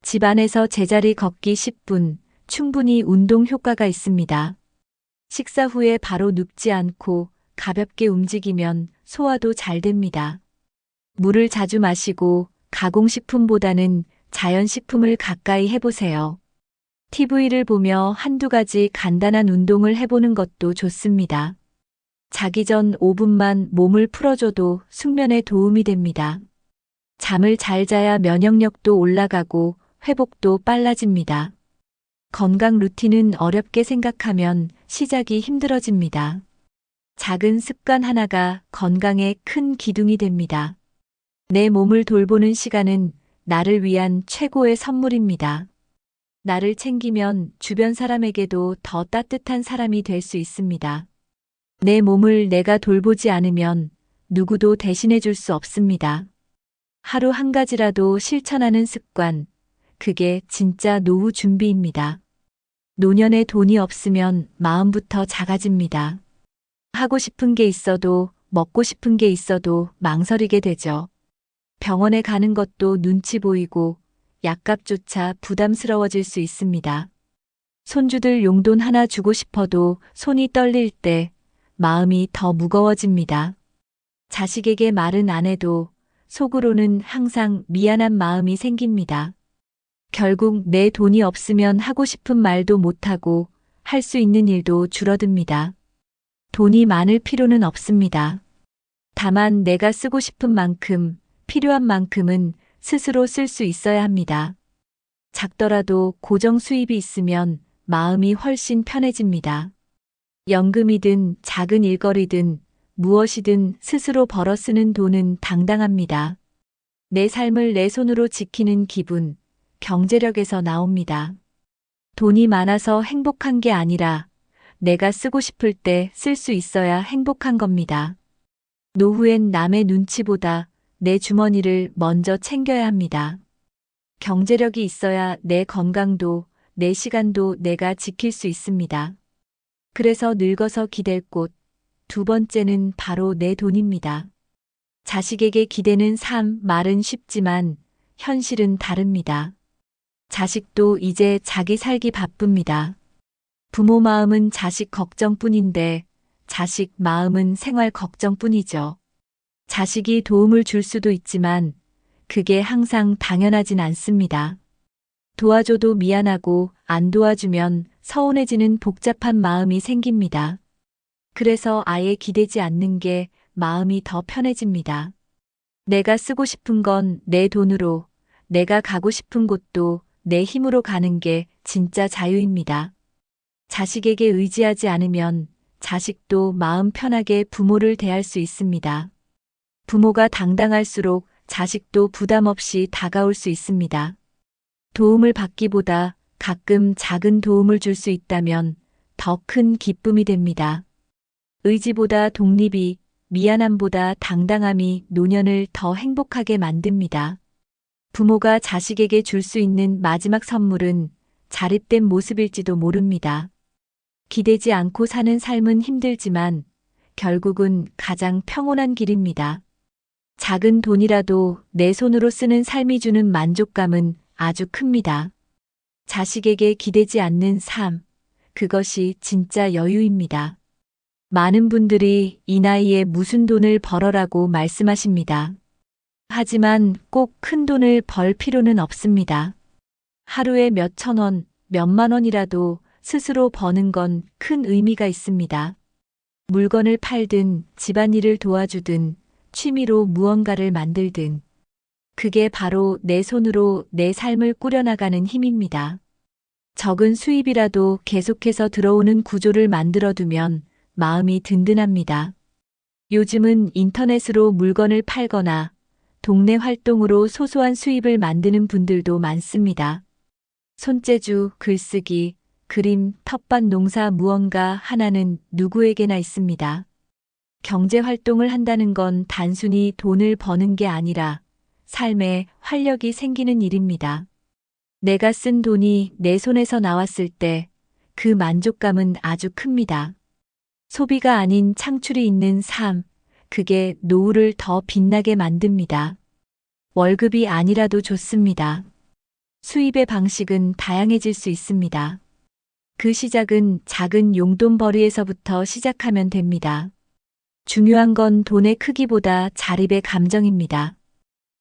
집 안에서 제자리 걷기 10분, 충분히 운동 효과가 있습니다. 식사 후에 바로 눕지 않고 가볍게 움직이면 소화도 잘 됩니다. 물을 자주 마시고 가공식품보다는 자연식품을 가까이 해보세요. TV를 보며 한두 가지 간단한 운동을 해보는 것도 좋습니다. 자기 전 5분만 몸을 풀어줘도 숙면에 도움이 됩니다. 잠을 잘 자야 면역력도 올라가고 회복도 빨라집니다. 건강 루틴은 어렵게 생각하면 시작이 힘들어집니다. 작은 습관 하나가 건강에 큰 기둥이 됩니다. 내 몸을 돌보는 시간은 나를 위한 최고의 선물입니다. 나를 챙기면 주변 사람에게도 더 따뜻한 사람이 될 수 있습니다. 내 몸을 내가 돌보지 않으면 누구도 대신해 줄 수 없습니다. 하루 한 가지라도 실천하는 습관, 그게 진짜 노후 준비입니다. 노년에 돈이 없으면 마음부터 작아집니다. 하고 싶은 게 있어도 먹고 싶은 게 있어도 망설이게 되죠. 병원에 가는 것도 눈치 보이고 약값조차 부담스러워질 수 있습니다. 손주들 용돈 하나 주고 싶어도 손이 떨릴 때 마음이 더 무거워집니다. 자식에게 말은 안 해도 속으로는 항상 미안한 마음이 생깁니다. 결국 내 돈이 없으면 하고 싶은 말도 못하고 할 수 있는 일도 줄어듭니다. 돈이 많을 필요는 없습니다. 다만 내가 쓰고 싶은 만큼, 필요한 만큼은 스스로 쓸 수 있어야 합니다. 작더라도 고정 수입이 있으면 마음이 훨씬 편해집니다. 연금이든 작은 일거리든 무엇이든 스스로 벌어 쓰는 돈은 당당합니다. 내 삶을 내 손으로 지키는 기분, 경제력에서 나옵니다. 돈이 많아서 행복한 게 아니라 내가 쓰고 싶을 때 쓸 수 있어야 행복한 겁니다. 노후엔 남의 눈치보다 내 주머니를 먼저 챙겨야 합니다. 경제력이 있어야 내 건강도 내 시간도 내가 지킬 수 있습니다. 그래서 늙어서 기댈 곳, 두 번째는 바로 내 돈입니다. 자식에게 기대는 삶 말은 쉽지만 현실은 다릅니다. 자식도 이제 자기 살기 바쁩니다. 부모 마음은 자식 걱정뿐인데 자식 마음은 생활 걱정뿐이죠. 자식이 도움을 줄 수도 있지만 그게 항상 당연하진 않습니다. 도와줘도 미안하고 안 도와주면 서운해지는 복잡한 마음이 생깁니다. 그래서 아예 기대지 않는 게 마음이 더 편해집니다. 내가 쓰고 싶은 건 내 돈으로, 내가 가고 싶은 곳도 내 힘으로 가는 게 진짜 자유입니다. 자식에게 의지하지 않으면 자식도 마음 편하게 부모를 대할 수 있습니다. 부모가 당당할수록 자식도 부담 없이 다가올 수 있습니다. 도움을 받기보다 가끔 작은 도움을 줄 수 있다면 더 큰 기쁨이 됩니다. 의지보다 독립이, 미안함보다 당당함이 노년을 더 행복하게 만듭니다. 부모가 자식에게 줄 수 있는 마지막 선물은 자립된 모습일지도 모릅니다. 기대지 않고 사는 삶은 힘들지만 결국은 가장 평온한 길입니다. 작은 돈이라도 내 손으로 쓰는 삶이 주는 만족감은 아주 큽니다. 자식에게 기대지 않는 삶, 그것이 진짜 여유입니다. 많은 분들이 이 나이에 무슨 돈을 벌어라고 말씀하십니다. 하지만 꼭 큰 돈을 벌 필요는 없습니다. 하루에 몇천 원, 몇만 원이라도 스스로 버는 건 큰 의미가 있습니다. 물건을 팔든 집안일을 도와주든 취미로 무언가를 만들든 그게 바로 내 손으로 내 삶을 꾸려나가는 힘입니다. 적은 수입이라도 계속해서 들어오는 구조를 만들어두면 마음이 든든합니다. 요즘은 인터넷으로 물건을 팔거나 동네 활동으로 소소한 수입을 만드는 분들도 많습니다. 손재주, 글쓰기, 그림, 텃밭 농사 무언가 하나는 누구에게나 있습니다. 경제 활동을 한다는 건 단순히 돈을 버는 게 아니라 삶에 활력이 생기는 일입니다. 내가 쓴 돈이 내 손에서 나왔을 때 그 만족감은 아주 큽니다. 소비가 아닌 창출이 있는 삶, 그게 노후를 더 빛나게 만듭니다. 월급이 아니라도 좋습니다. 수입의 방식은 다양해질 수 있습니다. 그 시작은 작은 용돈벌이에서부터 시작하면 됩니다. 중요한 건 돈의 크기보다 자립의 감정입니다.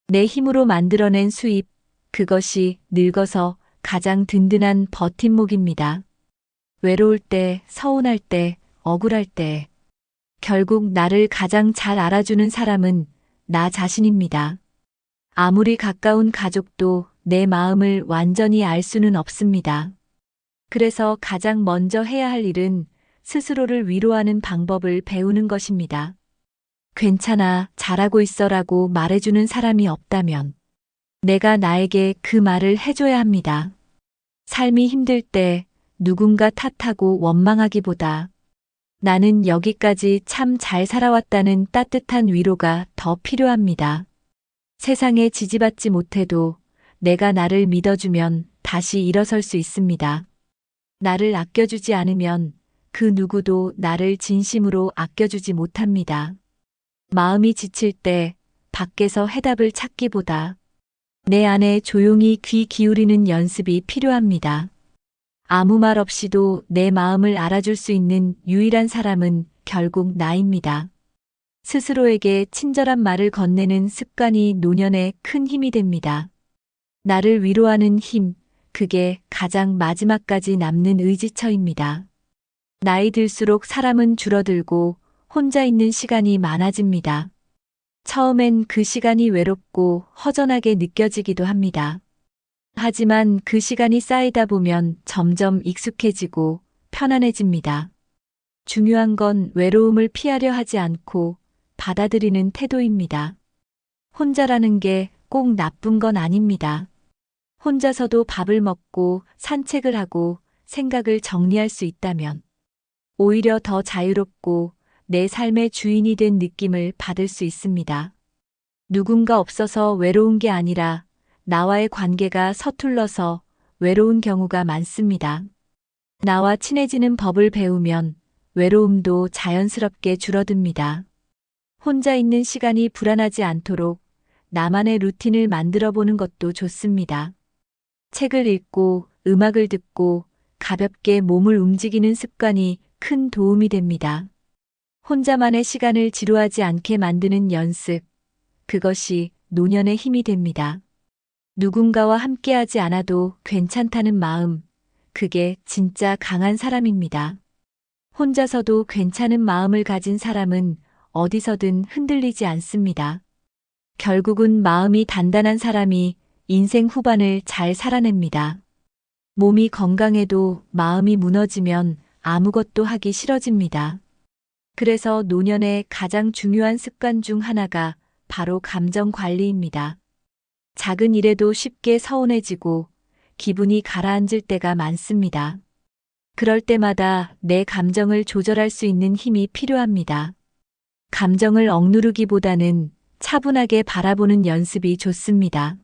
내 힘으로 만들어낸 수입, 그것이 늙어서 가장 든든한 버팀목입니다. 외로울 때, 서운할 때, 억울할 때, 결국 나를 가장 잘 알아주는 사람은 나 자신입니다. 아무리 가까운 가족도 내 마음을 완전히 알 수는 없습니다. 그래서 가장 먼저 해야 할 일은 스스로를 위로하는 방법을 배우는 것입니다. 괜찮아, 잘하고 있어라고 말해주는 사람이 없다면 내가 나에게 그 말을 해줘야 합니다. 삶이 힘들 때 누군가 탓하고 원망하기보다 나는 여기까지 참 잘 살아왔다는 따뜻한 위로가 더 필요합니다. 세상에 지지받지 못해도 내가 나를 믿어주면 다시 일어설 수 있습니다. 나를 아껴주지 않으면 그 누구도 나를 진심으로 아껴주지 못합니다. 마음이 지칠 때 밖에서 해답을 찾기보다 내 안에 조용히 귀 기울이는 연습이 필요합니다. 아무 말 없이도 내 마음을 알아줄 수 있는 유일한 사람은 결국 나입니다. 스스로에게 친절한 말을 건네는 습관이 노년에 큰 힘이 됩니다. 나를 위로하는 힘, 그게 가장 마지막까지 남는 의지처입니다. 나이 들수록 사람은 줄어들고 혼자 있는 시간이 많아집니다. 처음엔 그 시간이 외롭고 허전하게 느껴지기도 합니다. 하지만 그 시간이 쌓이다 보면 점점 익숙해지고 편안해집니다. 중요한 건 외로움을 피하려 하지 않고 받아들이는 태도입니다. 혼자라는 게 꼭 나쁜 건 아닙니다. 혼자서도 밥을 먹고 산책을 하고 생각을 정리할 수 있다면 오히려 더 자유롭고 내 삶의 주인이 된 느낌을 받을 수 있습니다. 누군가 없어서 외로운 게 아니라 나와의 관계가 서툴러서 외로운 경우가 많습니다. 나와 친해지는 법을 배우면 외로움도 자연스럽게 줄어듭니다. 혼자 있는 시간이 불안하지 않도록 나만의 루틴을 만들어 보는 것도 좋습니다. 책을 읽고 음악을 듣고 가볍게 몸을 움직이는 습관이 큰 도움이 됩니다. 혼자만의 시간을 지루하지 않게 만드는 연습, 그것이 노년의 힘이 됩니다. 누군가와 함께하지 않아도 괜찮다는 마음, 그게 진짜 강한 사람입니다. 혼자서도 괜찮은 마음을 가진 사람은 어디서든 흔들리지 않습니다. 결국은 마음이 단단한 사람이 인생 후반을 잘 살아냅니다. 몸이 건강해도 마음이 무너지면 아무것도 하기 싫어집니다. 그래서 노년의 가장 중요한 습관 중 하나가 바로 감정 관리입니다. 작은 일에도 쉽게 서운해지고 기분이 가라앉을 때가 많습니다. 그럴 때마다 내 감정을 조절할 수 있는 힘이 필요합니다. 감정을 억누르기보다는 차분하게 바라보는 연습이 좋습니다.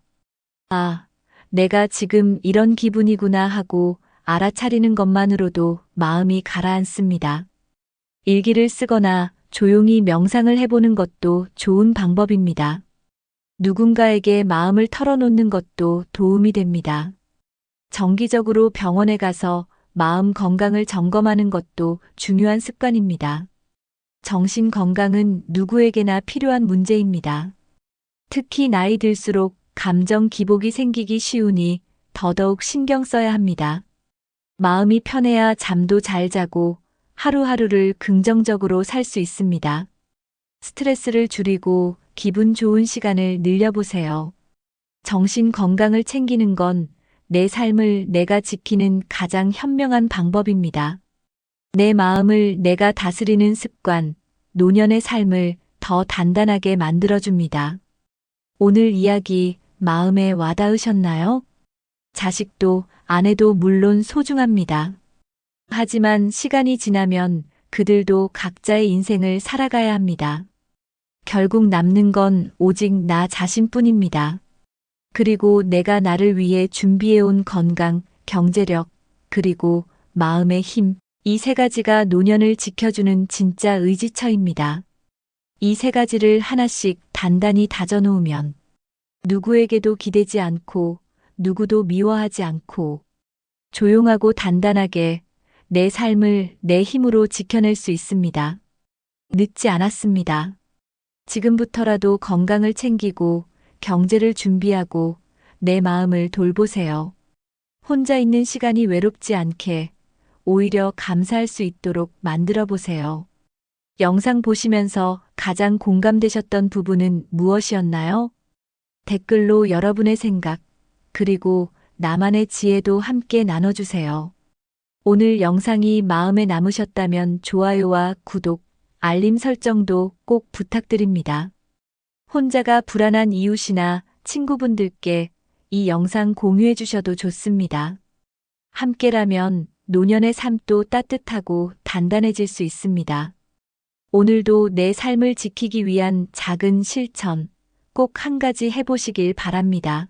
아, 내가 지금 이런 기분이구나 하고 알아차리는 것만으로도 마음이 가라앉습니다. 일기를 쓰거나 조용히 명상을 해보는 것도 좋은 방법입니다. 누군가에게 마음을 털어놓는 것도 도움이 됩니다. 정기적으로 병원에 가서 마음 건강을 점검하는 것도 중요한 습관입니다. 정신 건강은 누구에게나 필요한 문제입니다. 특히 나이 들수록 감정 기복이 생기기 쉬우니 더더욱 신경 써야 합니다. 마음이 편해야 잠도 잘 자고 하루하루를 긍정적으로 살 수 있습니다. 스트레스를 줄이고 기분 좋은 시간을 늘려보세요. 정신 건강을 챙기는 건 내 삶을 내가 지키는 가장 현명한 방법입니다. 내 마음을 내가 다스리는 습관, 노년의 삶을 더 단단하게 만들어줍니다. 오늘 이야기 마음에 와닿으셨나요? 자식도 아내도 물론 소중합니다. 하지만 시간이 지나면 그들도 각자의 인생을 살아가야 합니다. 결국 남는 건 오직 나 자신뿐입니다. 그리고 내가 나를 위해 준비해온 건강, 경제력, 그리고 마음의 힘, 이 세 가지가 노년을 지켜주는 진짜 의지처입니다. 이 세 가지를 하나씩 단단히 다져놓으면 누구에게도 기대지 않고 누구도 미워하지 않고 조용하고 단단하게 내 삶을 내 힘으로 지켜낼 수 있습니다. 늦지 않았습니다. 지금부터라도 건강을 챙기고 경제를 준비하고 내 마음을 돌보세요. 혼자 있는 시간이 외롭지 않게 오히려 감사할 수 있도록 만들어 보세요. 영상 보시면서 가장 공감되셨던 부분은 무엇이었나요? 댓글로 여러분의 생각, 그리고 나만의 지혜도 함께 나눠주세요. 오늘 영상이 마음에 남으셨다면 좋아요와 구독, 알림 설정도 꼭 부탁드립니다. 혼자가 불안한 이웃이나 친구분들께 이 영상 공유해 주셔도 좋습니다. 함께라면 노년의 삶도 따뜻하고 단단해질 수 있습니다. 오늘도 내 삶을 지키기 위한 작은 실천 꼭 한 가지 해보시길 바랍니다.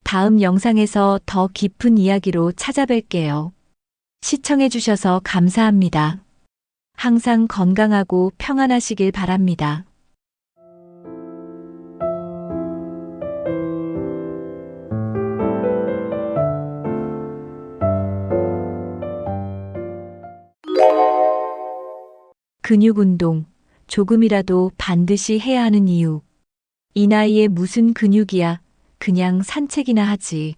다음 영상에서 더 깊은 이야기로 찾아뵐게요. 시청해주셔서 감사합니다. 항상 건강하고 평안하시길 바랍니다. 근육 운동, 조금이라도 반드시 해야 하는 이유. 이 나이에 무슨 근육이야, 그냥 산책이나 하지.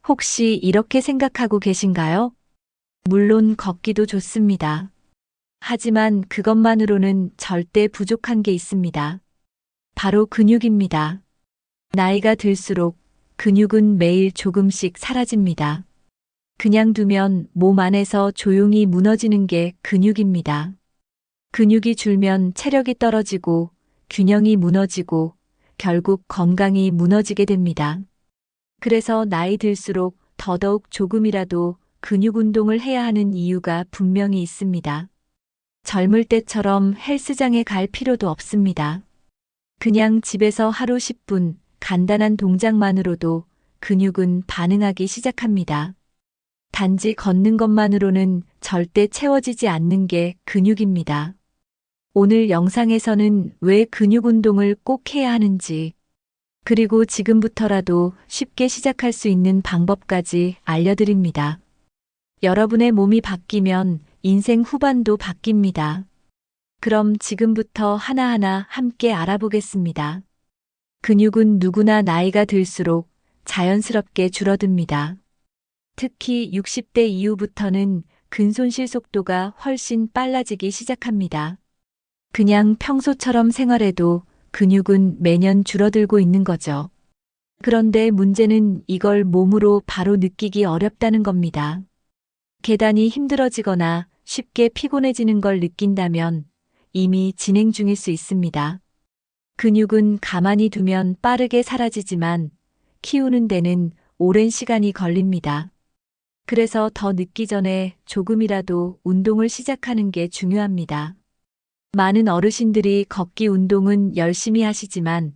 혹시 이렇게 생각하고 계신가요? 물론 걷기도 좋습니다. 하지만 그것만으로는 절대 부족한 게 있습니다. 바로 근육입니다. 나이가 들수록 근육은 매일 조금씩 사라집니다. 그냥 두면 몸 안에서 조용히 무너지는 게 근육입니다. 근육이 줄면 체력이 떨어지고 균형이 무너지고 결국 건강이 무너지게 됩니다. 그래서 나이 들수록 더더욱 조금이라도 근육 운동을 해야 하는 이유가 분명히 있습니다. 젊을 때처럼 헬스장에 갈 필요도 없습니다. 그냥 집에서 하루 10분 간단한 동작만으로도 근육은 반응하기 시작합니다. 단지 걷는 것만으로는 절대 채워지지 않는 게 근육입니다. 오늘 영상에서는 왜 근육 운동을 꼭 해야 하는지, 그리고 지금부터라도 쉽게 시작할 수 있는 방법까지 알려드립니다. 여러분의 몸이 바뀌면 인생 후반도 바뀝니다. 그럼 지금부터 하나하나 함께 알아보겠습니다. 근육은 누구나 나이가 들수록 자연스럽게 줄어듭니다. 특히 60대 이후부터는 근손실 속도가 훨씬 빨라지기 시작합니다. 그냥 평소처럼 생활해도 근육은 매년 줄어들고 있는 거죠. 그런데 문제는 이걸 몸으로 바로 느끼기 어렵다는 겁니다. 계단이 힘들어지거나 쉽게 피곤해지는 걸 느낀다면 이미 진행 중일 수 있습니다. 근육은 가만히 두면 빠르게 사라지지만 키우는 데는 오랜 시간이 걸립니다. 그래서 더 늦기 전에 조금이라도 운동을 시작하는 게 중요합니다. 많은 어르신들이 걷기 운동은 열심히 하시지만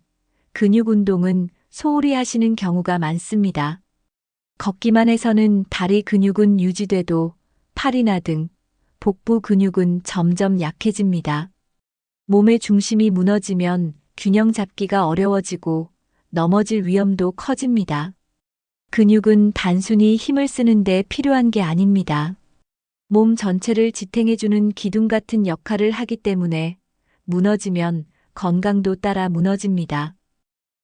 근육 운동은 소홀히 하시는 경우가 많습니다. 걷기만 해서는 다리 근육은 유지돼도 팔이나 등, 복부 근육은 점점 약해집니다. 몸의 중심이 무너지면 균형 잡기가 어려워지고 넘어질 위험도 커집니다. 근육은 단순히 힘을 쓰는데 필요한 게 아닙니다. 몸 전체를 지탱해주는 기둥 같은 역할을 하기 때문에 무너지면 건강도 따라 무너집니다.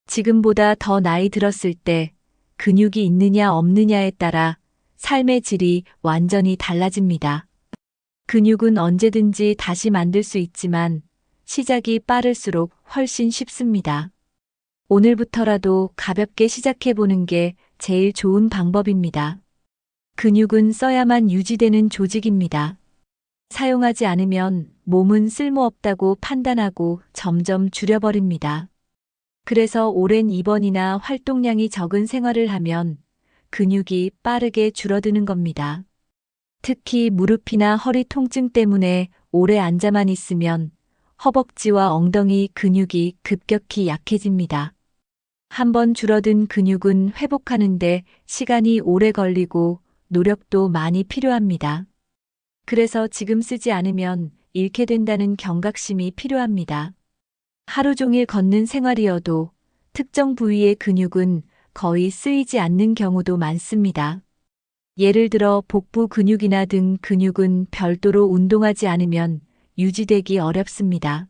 지금보다 더 나이 들었을 때 근육이 있느냐 없느냐에 따라 삶의 질이 완전히 달라집니다. 근육은 언제든지 다시 만들 수 있지만 시작이 빠를수록 훨씬 쉽습니다. 오늘부터라도 가볍게 시작해보는 게 제일 좋은 방법입니다. 근육은 써야만 유지되는 조직입니다. 사용하지 않으면 몸은 쓸모없다고 판단하고 점점 줄여버립니다. 그래서 오랜 입원이나 활동량이 적은 생활을 하면 근육이 빠르게 줄어드는 겁니다. 특히 무릎이나 허리 통증 때문에 오래 앉아만 있으면 허벅지와 엉덩이 근육이 급격히 약해집니다. 한번 줄어든 근육은 회복하는데 시간이 오래 걸리고 노력도 많이 필요합니다. 그래서 지금 쓰지 않으면 잃게 된다는 경각심이 필요합니다. 하루 종일 걷는 생활이어도 특정 부위의 근육은 거의 쓰이지 않는 경우도 많습니다. 예를 들어 복부 근육이나 등 근육은 별도로 운동하지 않으면 유지되기 어렵습니다.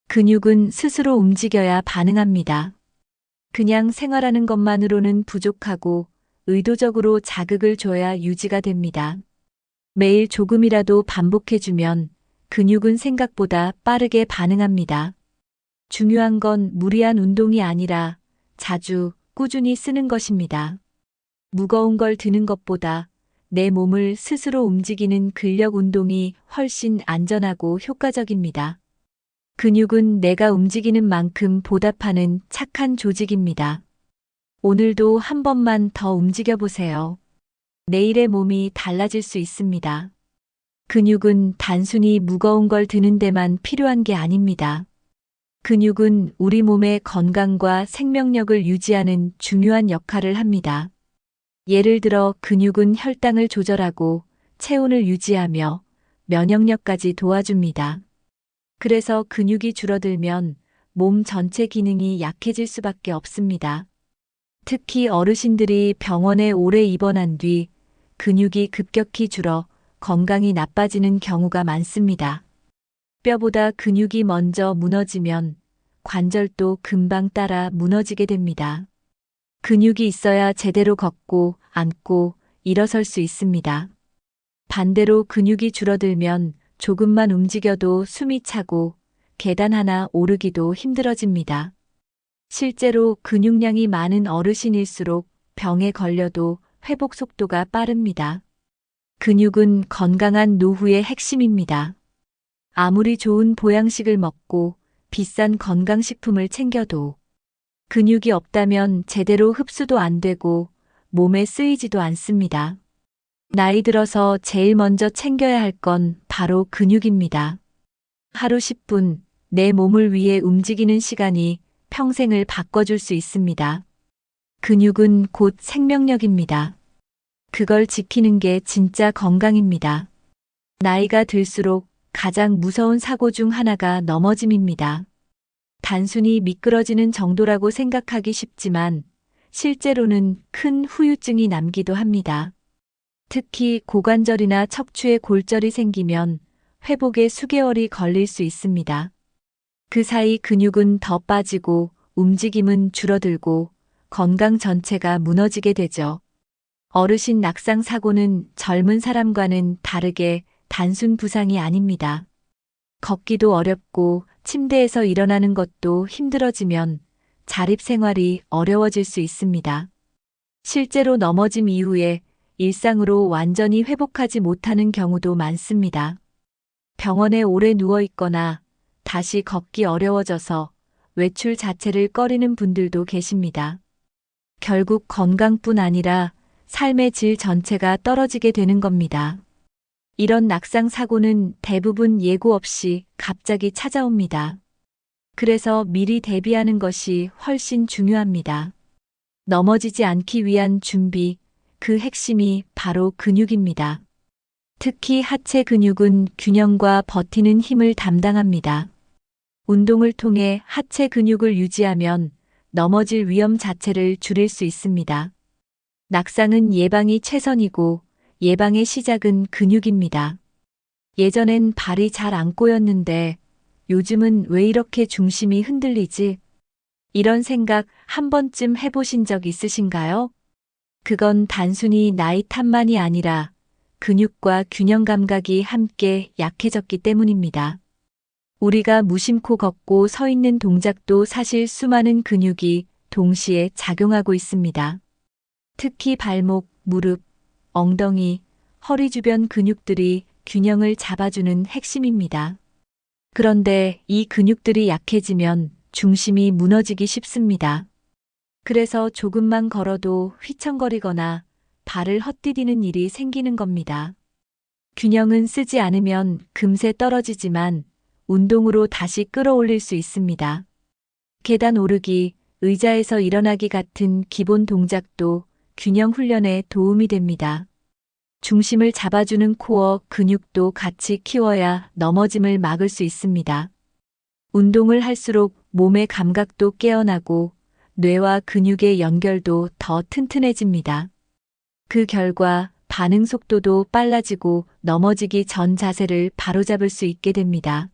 근육은 스스로 움직여야 반응합니다. 그냥 생활하는 것만으로는 부족하고 의도적으로 자극을 줘야 유지가 됩니다. 매일 조금이라도 반복해주면 근육은 생각보다 빠르게 반응합니다. 중요한 건 무리한 운동이 아니라 자주, 꾸준히 쓰는 것입니다. 무거운 걸 드는 것보다 내 몸을 스스로 움직이는 근력 운동이 훨씬 안전하고 효과적입니다. 근육은 내가 움직이는 만큼 보답하는 착한 조직입니다. 오늘도 한 번만 더 움직여 보세요. 내일의 몸이 달라질 수 있습니다. 근육은 단순히 무거운 걸 드는 데만 필요한 게 아닙니다. 근육은 우리 몸의 건강과 생명력을 유지하는 중요한 역할을 합니다. 예를 들어 근육은 혈당을 조절하고 체온을 유지하며 면역력까지 도와줍니다. 그래서 근육이 줄어들면 몸 전체 기능이 약해질 수밖에 없습니다. 특히 어르신들이 병원에 오래 입원한 뒤 근육이 급격히 줄어 건강이 나빠지는 경우가 많습니다. 뼈보다 근육이 먼저 무너지면 관절도 금방 따라 무너지게 됩니다. 근육이 있어야 제대로 걷고 앉고 일어설 수 있습니다. 반대로 근육이 줄어들면 조금만 움직여도 숨이 차고 계단 하나 오르기도 힘들어집니다. 실제로 근육량이 많은 어르신일수록 병에 걸려도 회복 속도가 빠릅니다. 근육은 건강한 노후의 핵심입니다. 아무리 좋은 보양식을 먹고 비싼 건강식품을 챙겨도 근육이 없다면 제대로 흡수도 안 되고 몸에 쓰이지도 않습니다. 나이 들어서 제일 먼저 챙겨야 할 건 바로 근육입니다. 하루 10분 내 몸을 위해 움직이는 시간이 평생을 바꿔줄 수 있습니다. 근육은 곧 생명력입니다. 그걸 지키는 게 진짜 건강입니다. 나이가 들수록 가장 무서운 사고 중 하나가 넘어짐입니다. 단순히 미끄러지는 정도라고 생각하기 쉽지만 실제로는 큰 후유증이 남기도 합니다. 특히 고관절이나 척추에 골절이 생기면 회복에 수개월이 걸릴 수 있습니다. 그 사이 근육은 더 빠지고 움직임은 줄어들고 건강 전체가 무너지게 되죠. 어르신 낙상 사고는 젊은 사람과는 다르게 단순 부상이 아닙니다. 걷기도 어렵고 침대에서 일어나는 것도 힘들어지면 자립 생활이 어려워질 수 있습니다. 실제로 넘어짐 이후에 일상으로 완전히 회복하지 못하는 경우도 많습니다. 병원에 오래 누워 있거나 다시 걷기 어려워져서 외출 자체를 꺼리는 분들도 계십니다. 결국 건강뿐 아니라 삶의 질 전체가 떨어지게 되는 겁니다. 이런 낙상 사고는 대부분 예고 없이 갑자기 찾아옵니다. 그래서 미리 대비하는 것이 훨씬 중요합니다. 넘어지지 않기 위한 준비, 그 핵심이 바로 근육입니다. 특히 하체 근육은 균형과 버티는 힘을 담당합니다. 운동을 통해 하체 근육을 유지하면 넘어질 위험 자체를 줄일 수 있습니다. 낙상은 예방이 최선이고 예방의 시작은 근육입니다. 예전엔 발이 잘 안 꼬였는데 요즘은 왜 이렇게 중심이 흔들리지? 이런 생각 한 번쯤 해보신 적 있으신가요? 그건 단순히 나이 탓만이 아니라 근육과 균형 감각이 함께 약해졌기 때문입니다. 우리가 무심코 걷고 서 있는 동작도 사실 수많은 근육이 동시에 작용하고 있습니다. 특히 발목, 무릎, 엉덩이, 허리 주변 근육들이 균형을 잡아주는 핵심입니다. 그런데 이 근육들이 약해지면 중심이 무너지기 쉽습니다. 그래서 조금만 걸어도 휘청거리거나 발을 헛디디는 일이 생기는 겁니다. 균형은 쓰지 않으면 금세 떨어지지만 운동으로 다시 끌어올릴 수 있습니다. 계단 오르기, 의자에서 일어나기 같은 기본 동작도 균형 훈련에 도움이 됩니다. 중심을 잡아주는 코어 근육도 같이 키워야 넘어짐을 막을 수 있습니다. 운동을 할수록 몸의 감각도 깨어나고 뇌와 근육의 연결도 더 튼튼해집니다. 그 결과 반응 속도도 빨라지고 넘어지기 전 자세를 바로잡을 수 있게 됩니다.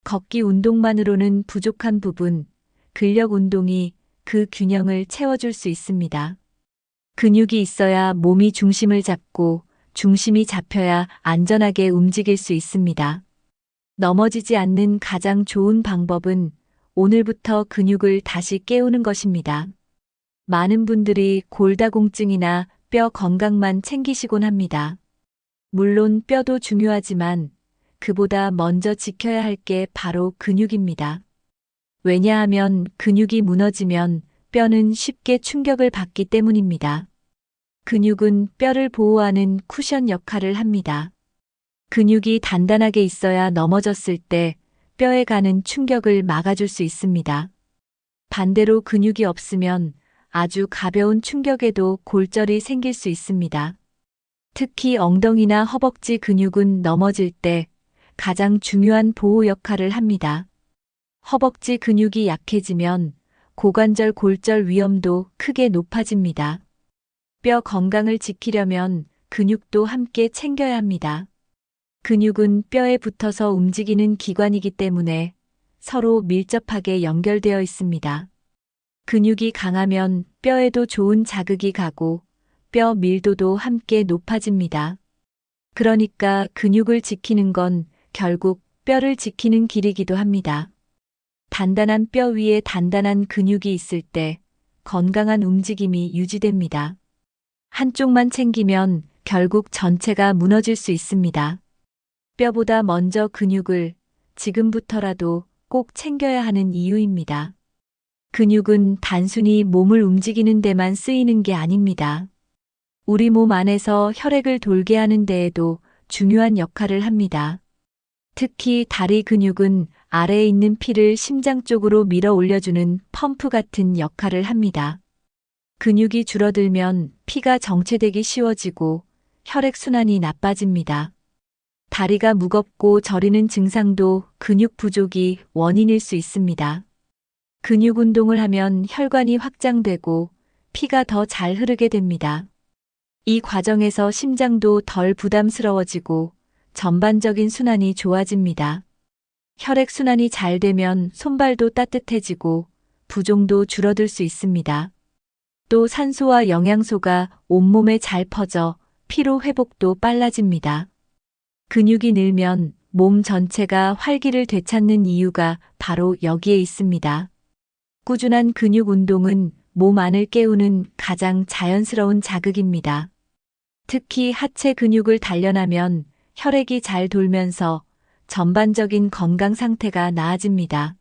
걷기 운동만으로는 부족한 부분, 근력 운동이 그 균형을 채워줄 수 있습니다. 근육이 있어야 몸이 중심을 잡고 중심이 잡혀야 안전하게 움직일 수 있습니다. 넘어지지 않는 가장 좋은 방법은 오늘부터 근육을 다시 깨우는 것입니다. 많은 분들이 골다공증이나 뼈 건강만 챙기시곤 합니다. 물론 뼈도 중요하지만 그보다 먼저 지켜야 할 게 바로 근육입니다. 왜냐하면 근육이 무너지면 뼈는 쉽게 충격을 받기 때문입니다. 근육은 뼈를 보호하는 쿠션 역할을 합니다. 근육이 단단하게 있어야 넘어졌을 때 뼈에 가는 충격을 막아줄 수 있습니다. 반대로 근육이 없으면 아주 가벼운 충격에도 골절이 생길 수 있습니다. 특히 엉덩이나 허벅지 근육은 넘어질 때 가장 중요한 보호 역할을 합니다. 허벅지 근육이 약해지면 고관절 골절 위험도 크게 높아집니다. 뼈 건강을 지키려면 근육도 함께 챙겨야 합니다. 근육은 뼈에 붙어서 움직이는 기관이기 때문에 서로 밀접하게 연결되어 있습니다. 근육이 강하면 뼈에도 좋은 자극이 가고 뼈 밀도도 함께 높아집니다. 그러니까 근육을 지키는 건 결국 뼈를 지키는 길이기도 합니다. 단단한 뼈 위에 단단한 근육이 있을 때 건강한 움직임이 유지됩니다. 한쪽만 챙기면 결국 전체가 무너질 수 있습니다. 뼈보다 먼저 근육을 지금부터라도 꼭 챙겨야 하는 이유입니다. 근육은 단순히 몸을 움직이는 데만 쓰이는 게 아닙니다. 우리 몸 안에서 혈액을 돌게 하는 데에도 중요한 역할을 합니다. 특히 다리 근육은 아래에 있는 피를 심장 쪽으로 밀어 올려주는 펌프 같은 역할을 합니다. 근육이 줄어들면 피가 정체되기 쉬워지고 혈액순환이 나빠집니다. 다리가 무겁고 저리는 증상도 근육 부족이 원인일 수 있습니다. 근육 운동을 하면 혈관이 확장되고 피가 더 잘 흐르게 됩니다. 이 과정에서 심장도 덜 부담스러워지고 전반적인 순환이 좋아집니다. 혈액순환이 잘 되면 손발도 따뜻해지고 부종도 줄어들 수 있습니다. 또 산소와 영양소가 온몸에 잘 퍼져 피로 회복도 빨라집니다. 근육이 늘면 몸 전체가 활기를 되찾는 이유가 바로 여기에 있습니다. 꾸준한 근육 운동은 몸 안을 깨우는 가장 자연스러운 자극입니다. 특히 하체 근육을 단련하면 혈액이 잘 돌면서 전반적인 건강 상태가 나아집니다.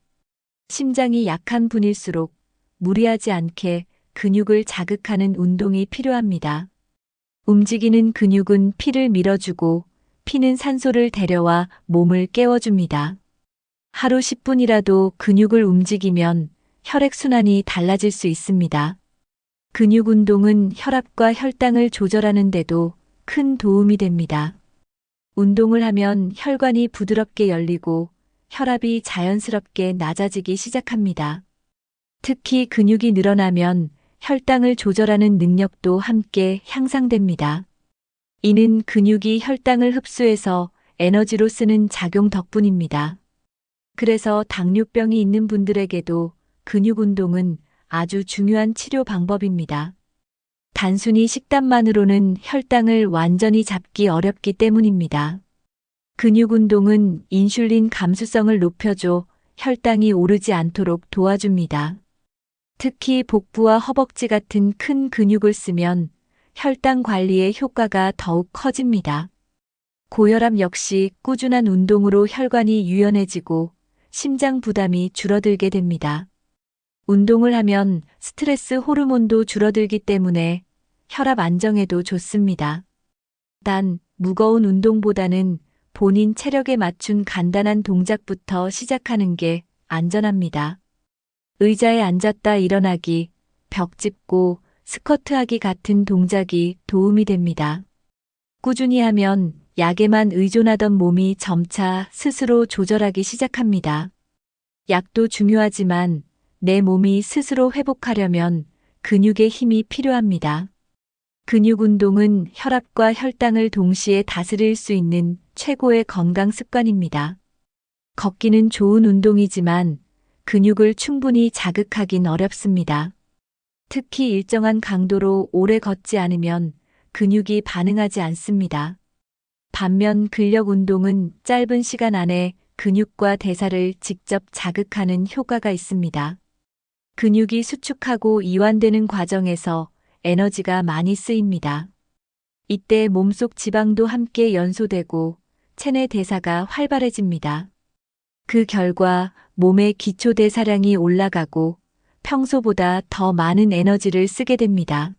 심장이 약한 분일수록 무리하지 않게 근육을 자극하는 운동이 필요합니다. 움직이는 근육은 피를 밀어주고 피는 산소를 데려와 몸을 깨워줍니다. 하루 10분이라도 근육을 움직이면 혈액순환이 달라질 수 있습니다. 근육 운동은 혈압과 혈당을 조절하는 데도 큰 도움이 됩니다. 운동을 하면 혈관이 부드럽게 열리고 혈압이 자연스럽게 낮아지기 시작합니다. 특히 근육이 늘어나면 혈당을 조절하는 능력도 함께 향상됩니다. 이는 근육이 혈당을 흡수해서 에너지로 쓰는 작용 덕분입니다. 그래서 당뇨병이 있는 분들에게도 근육 운동은 아주 중요한 치료 방법입니다. 단순히 식단만으로는 혈당을 완전히 잡기 어렵기 때문입니다. 근육 운동은 인슐린 감수성을 높여줘 혈당이 오르지 않도록 도와줍니다. 특히 복부와 허벅지 같은 큰 근육을 쓰면 혈당 관리의 효과가 더욱 커집니다. 고혈압 역시 꾸준한 운동으로 혈관이 유연해지고 심장 부담이 줄어들게 됩니다. 운동을 하면 스트레스 호르몬도 줄어들기 때문에 혈압 안정에도 좋습니다. 단, 무거운 운동보다는 본인 체력에 맞춘 간단한 동작부터 시작하는 게 안전합니다. 의자에 앉았다 일어나기, 벽 짚고 스쿼트하기 같은 동작이 도움이 됩니다. 꾸준히 하면 약에만 의존하던 몸이 점차 스스로 조절하기 시작합니다. 약도 중요하지만 내 몸이 스스로 회복하려면 근육의 힘이 필요합니다. 근육 운동은 혈압과 혈당을 동시에 다스릴 수 있는 최고의 건강 습관입니다. 걷기는 좋은 운동이지만 근육을 충분히 자극하긴 어렵습니다. 특히 일정한 강도로 오래 걷지 않으면 근육이 반응하지 않습니다. 반면 근력 운동은 짧은 시간 안에 근육과 대사를 직접 자극하는 효과가 있습니다. 근육이 수축하고 이완되는 과정에서 에너지가 많이 쓰입니다. 이때 몸속 지방도 함께 연소되고 체내 대사가 활발해집니다. 그 결과 몸의 기초 대사량이 올라가고 평소보다 더 많은 에너지를 쓰게 됩니다.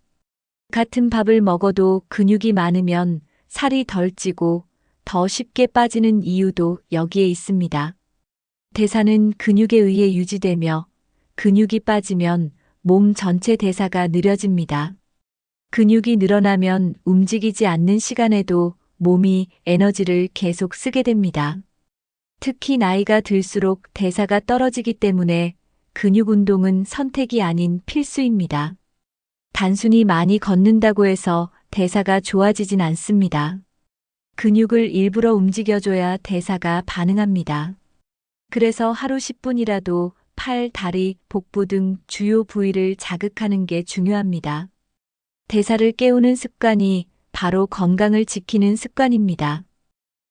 같은 밥을 먹어도 근육이 많으면 살이 덜 찌고 더 쉽게 빠지는 이유도 여기에 있습니다. 대사는 근육에 의해 유지되며 근육이 빠지면 몸 전체 대사가 느려집니다. 근육이 늘어나면 움직이지 않는 시간에도 몸이 에너지를 계속 쓰게 됩니다. 특히 나이가 들수록 대사가 떨어지기 때문에 근육 운동은 선택이 아닌 필수입니다. 단순히 많이 걷는다고 해서 대사가 좋아지진 않습니다. 근육을 일부러 움직여줘야 대사가 반응합니다. 그래서 하루 10분이라도 팔, 다리, 복부 등 주요 부위를 자극하는 게 중요합니다. 대사를 깨우는 습관이 바로 건강을 지키는 습관입니다.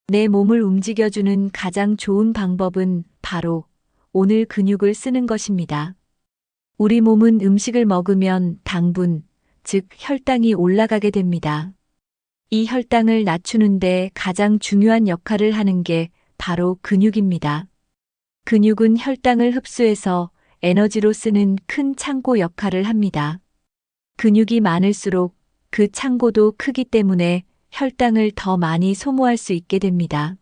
내 몸을 움직여주는 가장 좋은 방법은 바로 오늘 근육을 쓰는 것입니다. 우리 몸은 음식을 먹으면 당분, 즉 혈당이 올라가게 됩니다. 이 혈당을 낮추는데 가장 중요한 역할을 하는 게 바로 근육입니다. 근육은 혈당을 흡수해서 에너지로 쓰는 큰 창고 역할을 합니다. 근육이 많을수록 그 창고도 크기 때문에 혈당을 더 많이 소모할 수 있게 됩니다.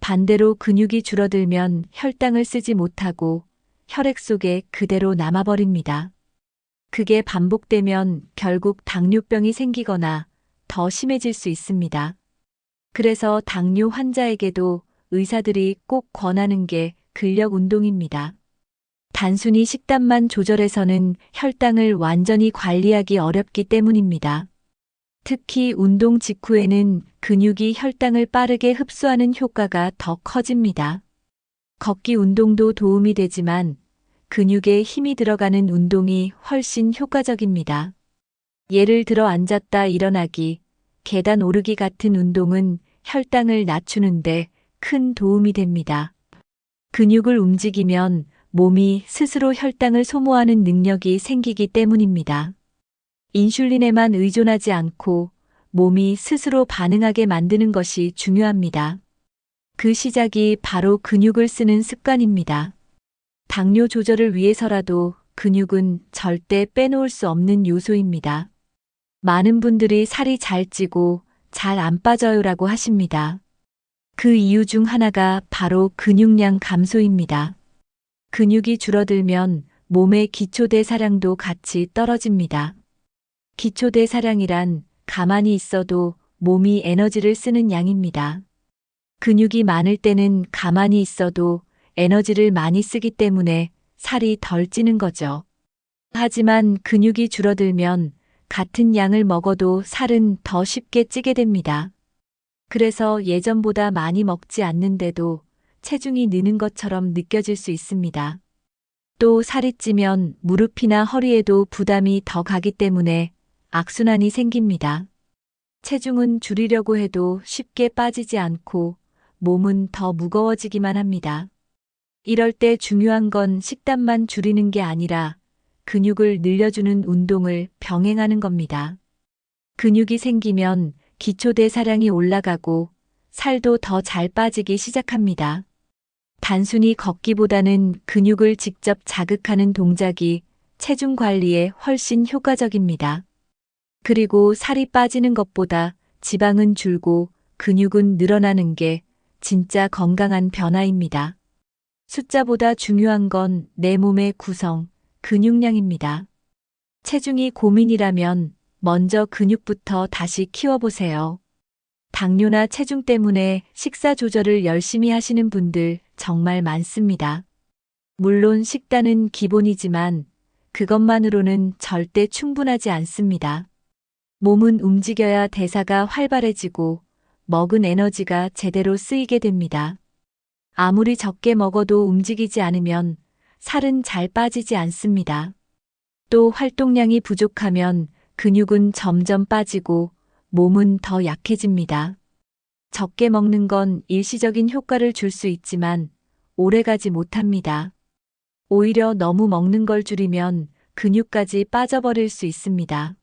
반대로 근육이 줄어들면 혈당을 쓰지 못하고 혈액 속에 그대로 남아버립니다. 그게 반복되면 결국 당뇨병이 생기거나 더 심해질 수 있습니다. 그래서 당뇨 환자에게도 의사들이 꼭 권하는 게 근력 운동입니다. 단순히 식단만 조절해서는 혈당을 완전히 관리하기 어렵기 때문입니다. 특히 운동 직후에는 근육이 혈당을 빠르게 흡수하는 효과가 더 커집니다. 걷기 운동도 도움이 되지만 근육에 힘이 들어가는 운동이 훨씬 효과적입니다. 예를 들어 앉았다 일어나기, 계단 오르기 같은 운동은 혈당을 낮추는데 큰 도움이 됩니다. 근육을 움직이면 몸이 스스로 혈당을 소모하는 능력이 생기기 때문입니다. 인슐린에만 의존하지 않고 몸이 스스로 반응하게 만드는 것이 중요합니다. 그 시작이 바로 근육을 쓰는 습관입니다. 당뇨 조절을 위해서라도 근육은 절대 빼놓을 수 없는 요소입니다. 많은 분들이 살이 잘 찌고 잘 안 빠져요라고 하십니다. 그 이유 중 하나가 바로 근육량 감소입니다. 근육이 줄어들면 몸의 기초대사량도 같이 떨어집니다. 기초대사량이란 가만히 있어도 몸이 에너지를 쓰는 양입니다. 근육이 많을 때는 가만히 있어도 에너지를 많이 쓰기 때문에 살이 덜 찌는 거죠. 하지만 근육이 줄어들면 같은 양을 먹어도 살은 더 쉽게 찌게 됩니다. 그래서 예전보다 많이 먹지 않는데도 체중이 느는 것처럼 느껴질 수 있습니다. 또 살이 찌면 무릎이나 허리에도 부담이 더 가기 때문에 악순환이 생깁니다. 체중은 줄이려고 해도 쉽게 빠지지 않고 몸은 더 무거워지기만 합니다. 이럴 때 중요한 건 식단만 줄이는 게 아니라 근육을 늘려주는 운동을 병행하는 겁니다. 근육이 생기면 기초대사량이 올라가고 살도 더 잘 빠지기 시작합니다. 단순히 걷기보다는 근육을 직접 자극하는 동작이 체중 관리에 훨씬 효과적입니다. 그리고 살이 빠지는 것보다 지방은 줄고 근육은 늘어나는 게 진짜 건강한 변화입니다. 숫자보다 중요한 건 내 몸의 구성, 근육량입니다. 체중이 고민이라면 먼저 근육부터 다시 키워보세요. 당뇨나 체중 때문에 식사 조절을 열심히 하시는 분들 정말 많습니다. 물론 식단은 기본이지만 그것만으로는 절대 충분하지 않습니다. 몸은 움직여야 대사가 활발해지고 먹은 에너지가 제대로 쓰이게 됩니다. 아무리 적게 먹어도 움직이지 않으면 살은 잘 빠지지 않습니다. 또 활동량이 부족하면 근육은 점점 빠지고 몸은 더 약해집니다. 적게 먹는 건 일시적인 효과를 줄 수 있지만 오래가지 못합니다. 오히려 너무 먹는 걸 줄이면 근육까지 빠져버릴 수 있습니다.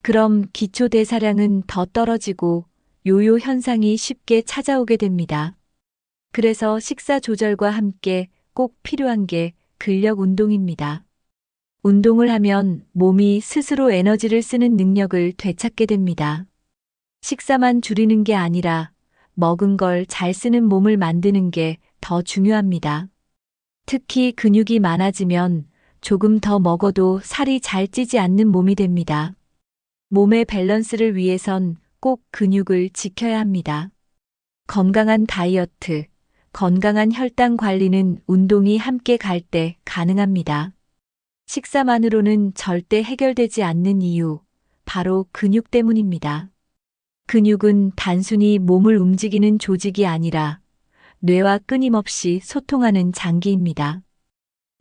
그럼 기초대사량은 더 떨어지고 요요 현상이 쉽게 찾아오게 됩니다. 그래서 식사 조절과 함께 꼭 필요한 게 근력 운동입니다. 운동을 하면 몸이 스스로 에너지를 쓰는 능력을 되찾게 됩니다. 식사만 줄이는 게 아니라 먹은 걸 잘 쓰는 몸을 만드는 게 더 중요합니다. 특히 근육이 많아지면 조금 더 먹어도 살이 잘 찌지 않는 몸이 됩니다. 몸의 밸런스를 위해선 꼭 근육을 지켜야 합니다. 건강한 다이어트, 건강한 혈당 관리는 운동이 함께 갈 때 가능합니다. 식사만으로는 절대 해결되지 않는 이유, 바로 근육 때문입니다. 근육은 단순히 몸을 움직이는 조직이 아니라 뇌와 끊임없이 소통하는 장기입니다.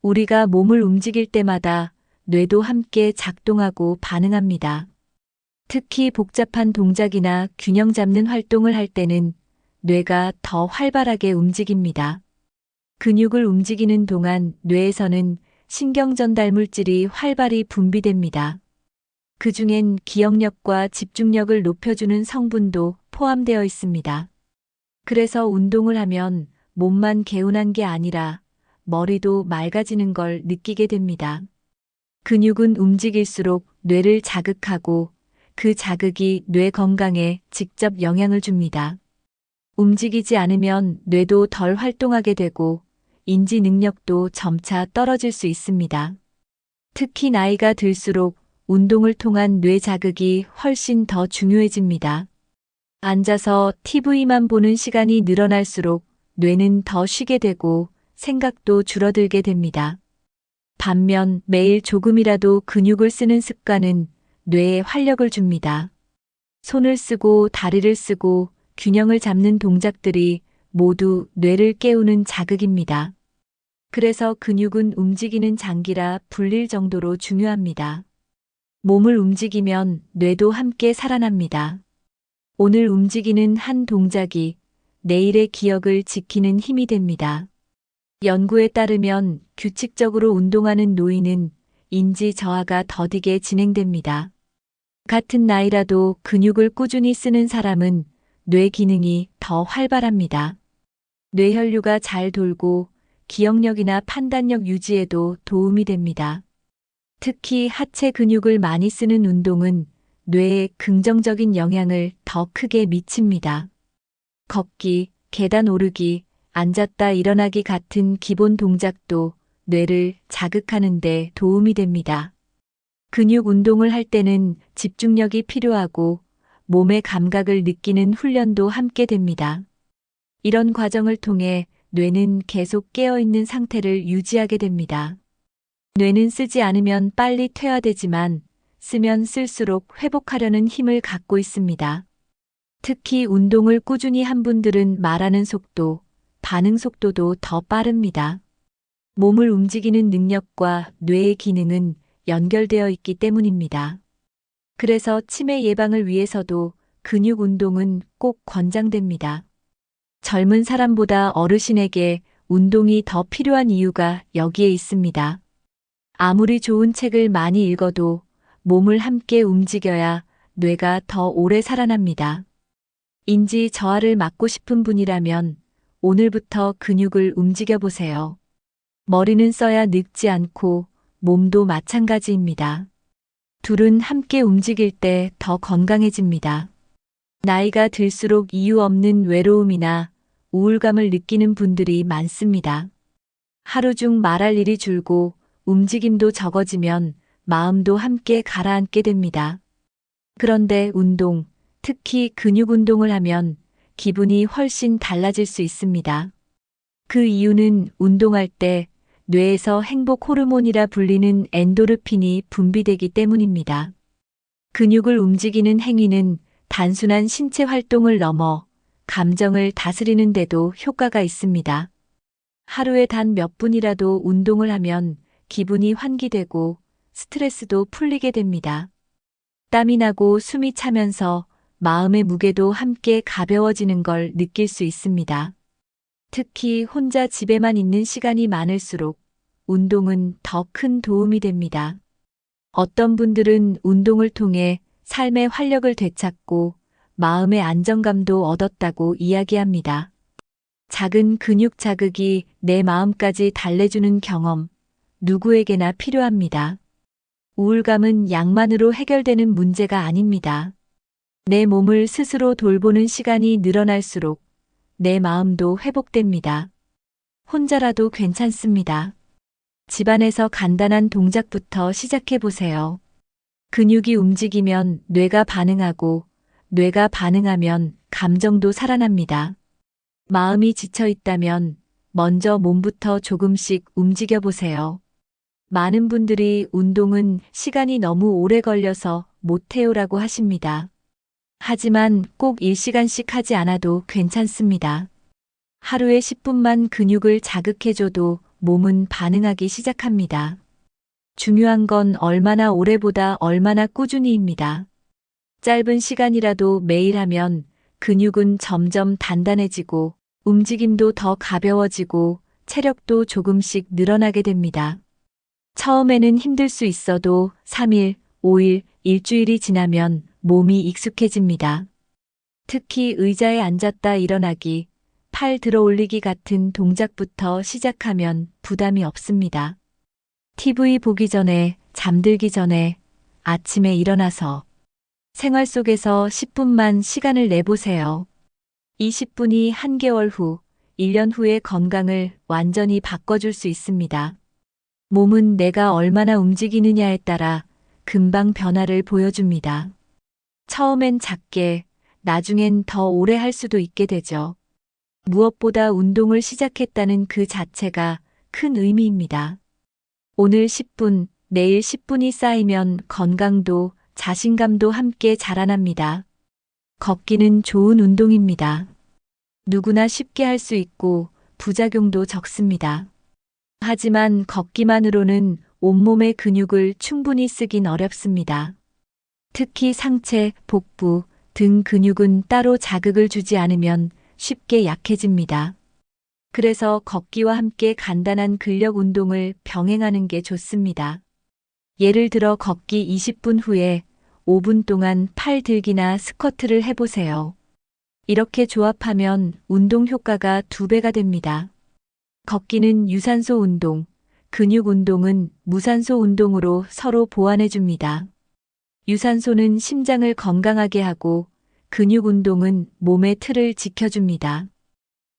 우리가 몸을 움직일 때마다 뇌도 함께 작동하고 반응합니다. 특히 복잡한 동작이나 균형 잡는 활동을 할 때는 뇌가 더 활발하게 움직입니다. 근육을 움직이는 동안 뇌에서는 신경 전달 물질이 활발히 분비됩니다. 그 중엔 기억력과 집중력을 높여주는 성분도 포함되어 있습니다. 그래서 운동을 하면 몸만 개운한 게 아니라 머리도 맑아지는 걸 느끼게 됩니다. 근육은 움직일수록 뇌를 자극하고 그 자극이 뇌 건강에 직접 영향을 줍니다. 움직이지 않으면 뇌도 덜 활동하게 되고 인지 능력도 점차 떨어질 수 있습니다. 특히 나이가 들수록 운동을 통한 뇌 자극이 훨씬 더 중요해집니다. 앉아서 TV만 보는 시간이 늘어날수록 뇌는 더 쉬게 되고 생각도 줄어들게 됩니다. 반면 매일 조금이라도 근육을 쓰는 습관은 뇌에 활력을 줍니다. 손을 쓰고 다리를 쓰고 균형을 잡는 동작들이 모두 뇌를 깨우는 자극입니다. 그래서 근육은 움직이는 장기라 불릴 정도로 중요합니다. 몸을 움직이면 뇌도 함께 살아납니다. 오늘 움직이는 한 동작이 내일의 기억을 지키는 힘이 됩니다. 연구에 따르면 규칙적으로 운동하는 노인은 인지 저하가 더디게 진행됩니다. 같은 나이라도 근육을 꾸준히 쓰는 사람은 뇌 기능이 더 활발합니다. 뇌혈류가 잘 돌고 기억력이나 판단력 유지에도 도움이 됩니다. 특히 하체 근육을 많이 쓰는 운동은 뇌에 긍정적인 영향을 더 크게 미칩니다. 걷기, 계단 오르기, 앉았다 일어나기 같은 기본 동작도 뇌를 자극하는 데 도움이 됩니다. 근육 운동을 할 때는 집중력이 필요하고 몸의 감각을 느끼는 훈련도 함께 됩니다. 이런 과정을 통해 뇌는 계속 깨어있는 상태를 유지하게 됩니다. 뇌는 쓰지 않으면 빨리 퇴화되지만 쓰면 쓸수록 회복하려는 힘을 갖고 있습니다. 특히 운동을 꾸준히 한 분들은 말하는 속도, 반응 속도도 더 빠릅니다. 몸을 움직이는 능력과 뇌의 기능은 연결되어 있기 때문입니다. 그래서 치매 예방을 위해서도 근육 운동은 꼭 권장됩니다. 젊은 사람보다 어르신에게 운동이 더 필요한 이유가 여기에 있습니다. 아무리 좋은 책을 많이 읽어도 몸을 함께 움직여야 뇌가 더 오래 살아납니다. 인지 저하를 막고 싶은 분이라면 오늘부터 근육을 움직여 보세요. 머리는 써야 늙지 않고 몸도 마찬가지입니다. 둘은 함께 움직일 때 더 건강해집니다. 나이가 들수록 이유 없는 외로움이나 우울감을 느끼는 분들이 많습니다. 하루 중 말할 일이 줄고 움직임도 적어지면 마음도 함께 가라앉게 됩니다. 그런데 운동, 특히 근육 운동을 하면 기분이 훨씬 달라질 수 있습니다. 그 이유는 운동할 때 뇌에서 행복 호르몬이라 불리는 엔도르핀이 분비되기 때문입니다. 근육을 움직이는 행위는 단순한 신체 활동을 넘어 감정을 다스리는 데도 효과가 있습니다. 하루에 단 몇 분이라도 운동을 하면 기분이 환기되고 스트레스도 풀리게 됩니다. 땀이 나고 숨이 차면서 마음의 무게도 함께 가벼워지는 걸 느낄 수 있습니다. 특히 혼자 집에만 있는 시간이 많을수록 운동은 더 큰 도움이 됩니다. 어떤 분들은 운동을 통해 삶의 활력을 되찾고 마음의 안정감도 얻었다고 이야기합니다. 작은 근육 자극이 내 마음까지 달래주는 경험, 누구에게나 필요합니다. 우울감은 약만으로 해결되는 문제가 아닙니다. 내 몸을 스스로 돌보는 시간이 늘어날수록 내 마음도 회복됩니다. 혼자라도 괜찮습니다. 집안에서 간단한 동작부터 시작해 보세요. 근육이 움직이면 뇌가 반응하고, 뇌가 반응하면 감정도 살아납니다. 마음이 지쳐 있다면 먼저 몸부터 조금씩 움직여 보세요. 많은 분들이 운동은 시간이 너무 오래 걸려서 못해요라고 하십니다. 하지만 꼭 1시간씩 하지 않아도 괜찮습니다. 하루에 10분만 근육을 자극해줘도 몸은 반응하기 시작합니다. 중요한 건 얼마나 오래보다 얼마나 꾸준히입니다. 짧은 시간이라도 매일 하면 근육은 점점 단단해지고 움직임도 더 가벼워지고 체력도 조금씩 늘어나게 됩니다. 처음에는 힘들 수 있어도 3일, 5일, 일주일이 지나면 몸이 익숙해집니다. 특히 의자에 앉았다 일어나기, 팔 들어 올리기 같은 동작부터 시작하면 부담이 없습니다. TV 보기 전에, 잠들기 전에, 아침에 일어나서 생활 속에서 10분만 시간을 내보세요. 20분이 한개월 후, 1년 후의 건강을 완전히 바꿔줄 수 있습니다. 몸은 내가 얼마나 움직이느냐에 따라 금방 변화를 보여줍니다. 처음엔 작게, 나중엔 더 오래 할 수도 있게 되죠. 무엇보다 운동을 시작했다는 그 자체가 큰 의미입니다. 오늘 10분, 내일 10분이 쌓이면 건강도 자신감도 함께 자라납니다. 걷기는 좋은 운동입니다. 누구나 쉽게 할 수 있고 부작용도 적습니다. 하지만 걷기만으로는 온몸의 근육을 충분히 쓰긴 어렵습니다. 특히 상체, 복부, 등 근육은 따로 자극을 주지 않으면 쉽게 약해집니다. 그래서 걷기와 함께 간단한 근력 운동을 병행하는 게 좋습니다. 예를 들어 걷기 20분 후에 5분 동안 팔 들기나 스쿼트를 해보세요. 이렇게 조합하면 운동 효과가 2배가 됩니다. 걷기는 유산소 운동, 근육 운동은 무산소 운동으로 서로 보완해줍니다. 유산소는 심장을 건강하게 하고 근육 운동은 몸의 틀을 지켜줍니다.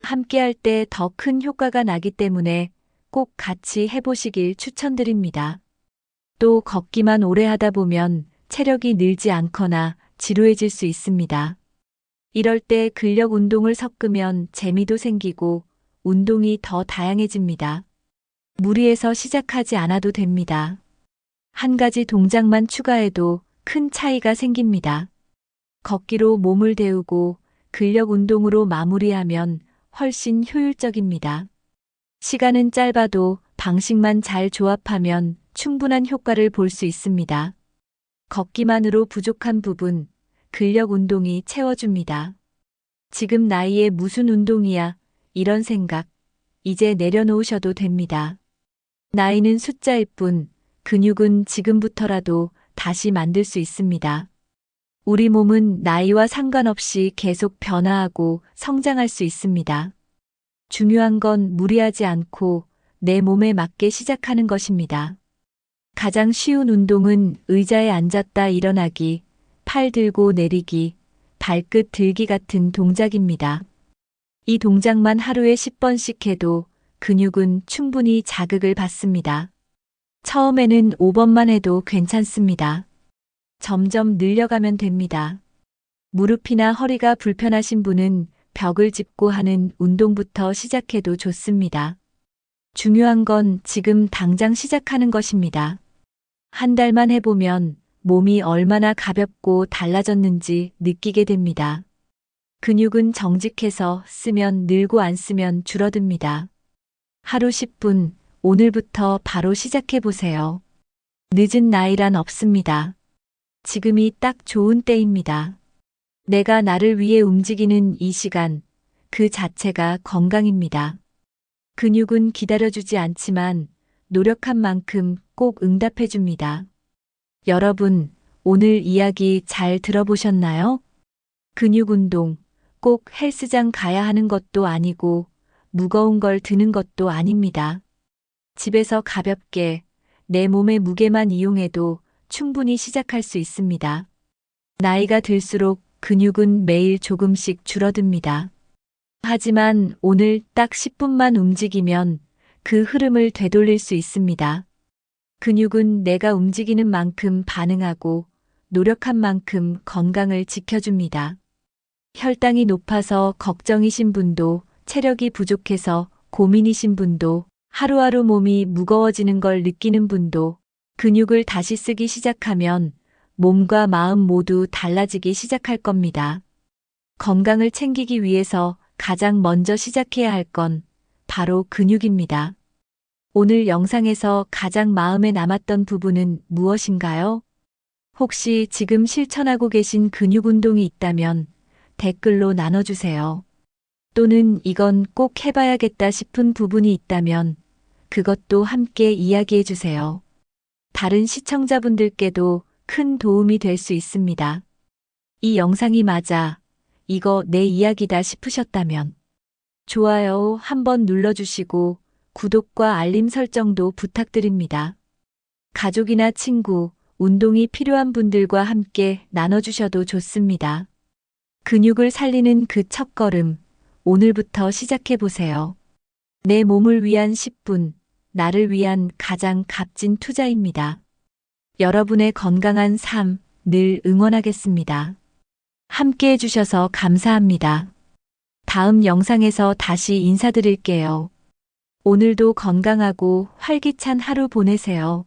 함께 할 때 더 큰 효과가 나기 때문에 꼭 같이 해보시길 추천드립니다. 또 걷기만 오래 하다 보면 체력이 늘지 않거나 지루해질 수 있습니다. 이럴 때 근력 운동을 섞으면 재미도 생기고 운동이 더 다양해집니다. 무리해서 시작하지 않아도 됩니다. 한 가지 동작만 추가해도 큰 차이가 생깁니다. 걷기로 몸을 데우고 근력 운동으로 마무리하면 훨씬 효율적입니다. 시간은 짧아도 방식만 잘 조합하면 충분한 효과를 볼 수 있습니다. 걷기만으로 부족한 부분, 근력 운동이 채워줍니다. 지금 나이에 무슨 운동이야? 이런 생각, 이제 내려놓으셔도 됩니다. 나이는 숫자일 뿐, 근육은 지금부터라도 다시 만들 수 있습니다. 우리 몸은 나이와 상관없이 계속 변화하고 성장할 수 있습니다. 중요한 건 무리하지 않고 내 몸에 맞게 시작하는 것입니다. 가장 쉬운 운동은 의자에 앉았다 일어나기, 팔 들고 내리기, 발끝 들기 같은 동작입니다. 이 동작만 하루에 10번씩 해도 근육은 충분히 자극을 받습니다. 처음에는 5번만 해도 괜찮습니다. 점점 늘려가면 됩니다. 무릎이나 허리가 불편하신 분은 벽을 짚고 하는 운동부터 시작해도 좋습니다. 중요한 건 지금 당장 시작하는 것입니다. 한 달만 해보면 몸이 얼마나 가볍고 달라졌는지 느끼게 됩니다. 근육은 정직해서 쓰면 늘고 안 쓰면 줄어듭니다. 하루 10분, 오늘부터 바로 시작해보세요. 늦은 나이란 없습니다. 지금이 딱 좋은 때입니다. 내가 나를 위해 움직이는 이 시간, 그 자체가 건강입니다. 근육은 기다려주지 않지만 노력한 만큼 꼭 응답해줍니다. 여러분, 오늘 이야기 잘 들어보셨나요? 근육 운동, 꼭 헬스장 가야 하는 것도 아니고 무거운 걸 드는 것도 아닙니다. 집에서 가볍게 내 몸의 무게만 이용해도 충분히 시작할 수 있습니다. 나이가 들수록 근육은 매일 조금씩 줄어듭니다. 하지만 오늘 딱 10분만 움직이면 그 흐름을 되돌릴 수 있습니다. 근육은 내가 움직이는 만큼 반응하고 노력한 만큼 건강을 지켜줍니다. 혈당이 높아서 걱정이신 분도, 체력이 부족해서 고민이신 분도, 하루하루 몸이 무거워지는 걸 느끼는 분도 근육을 다시 쓰기 시작하면 몸과 마음 모두 달라지기 시작할 겁니다. 건강을 챙기기 위해서 가장 먼저 시작해야 할 건 바로 근육입니다. 오늘 영상에서 가장 마음에 남았던 부분은 무엇인가요? 혹시 지금 실천하고 계신 근육 운동이 있다면 댓글로 나눠주세요. 또는 이건 꼭 해봐야겠다 싶은 부분이 있다면 그것도 함께 이야기해 주세요. 다른 시청자분들께도 큰 도움이 될 수 있습니다. 이 영상이 맞아, 이거 내 이야기다 싶으셨다면 좋아요 한번 눌러주시고 구독과 알림 설정도 부탁드립니다. 가족이나 친구, 운동이 필요한 분들과 함께 나눠주셔도 좋습니다. 근육을 살리는 그 첫걸음, 오늘부터 시작해보세요. 내 몸을 위한 10분, 나를 위한 가장 값진 투자입니다. 여러분의 건강한 삶, 늘 응원하겠습니다. 함께 해주셔서 감사합니다. 다음 영상에서 다시 인사드릴게요. 오늘도 건강하고 활기찬 하루 보내세요.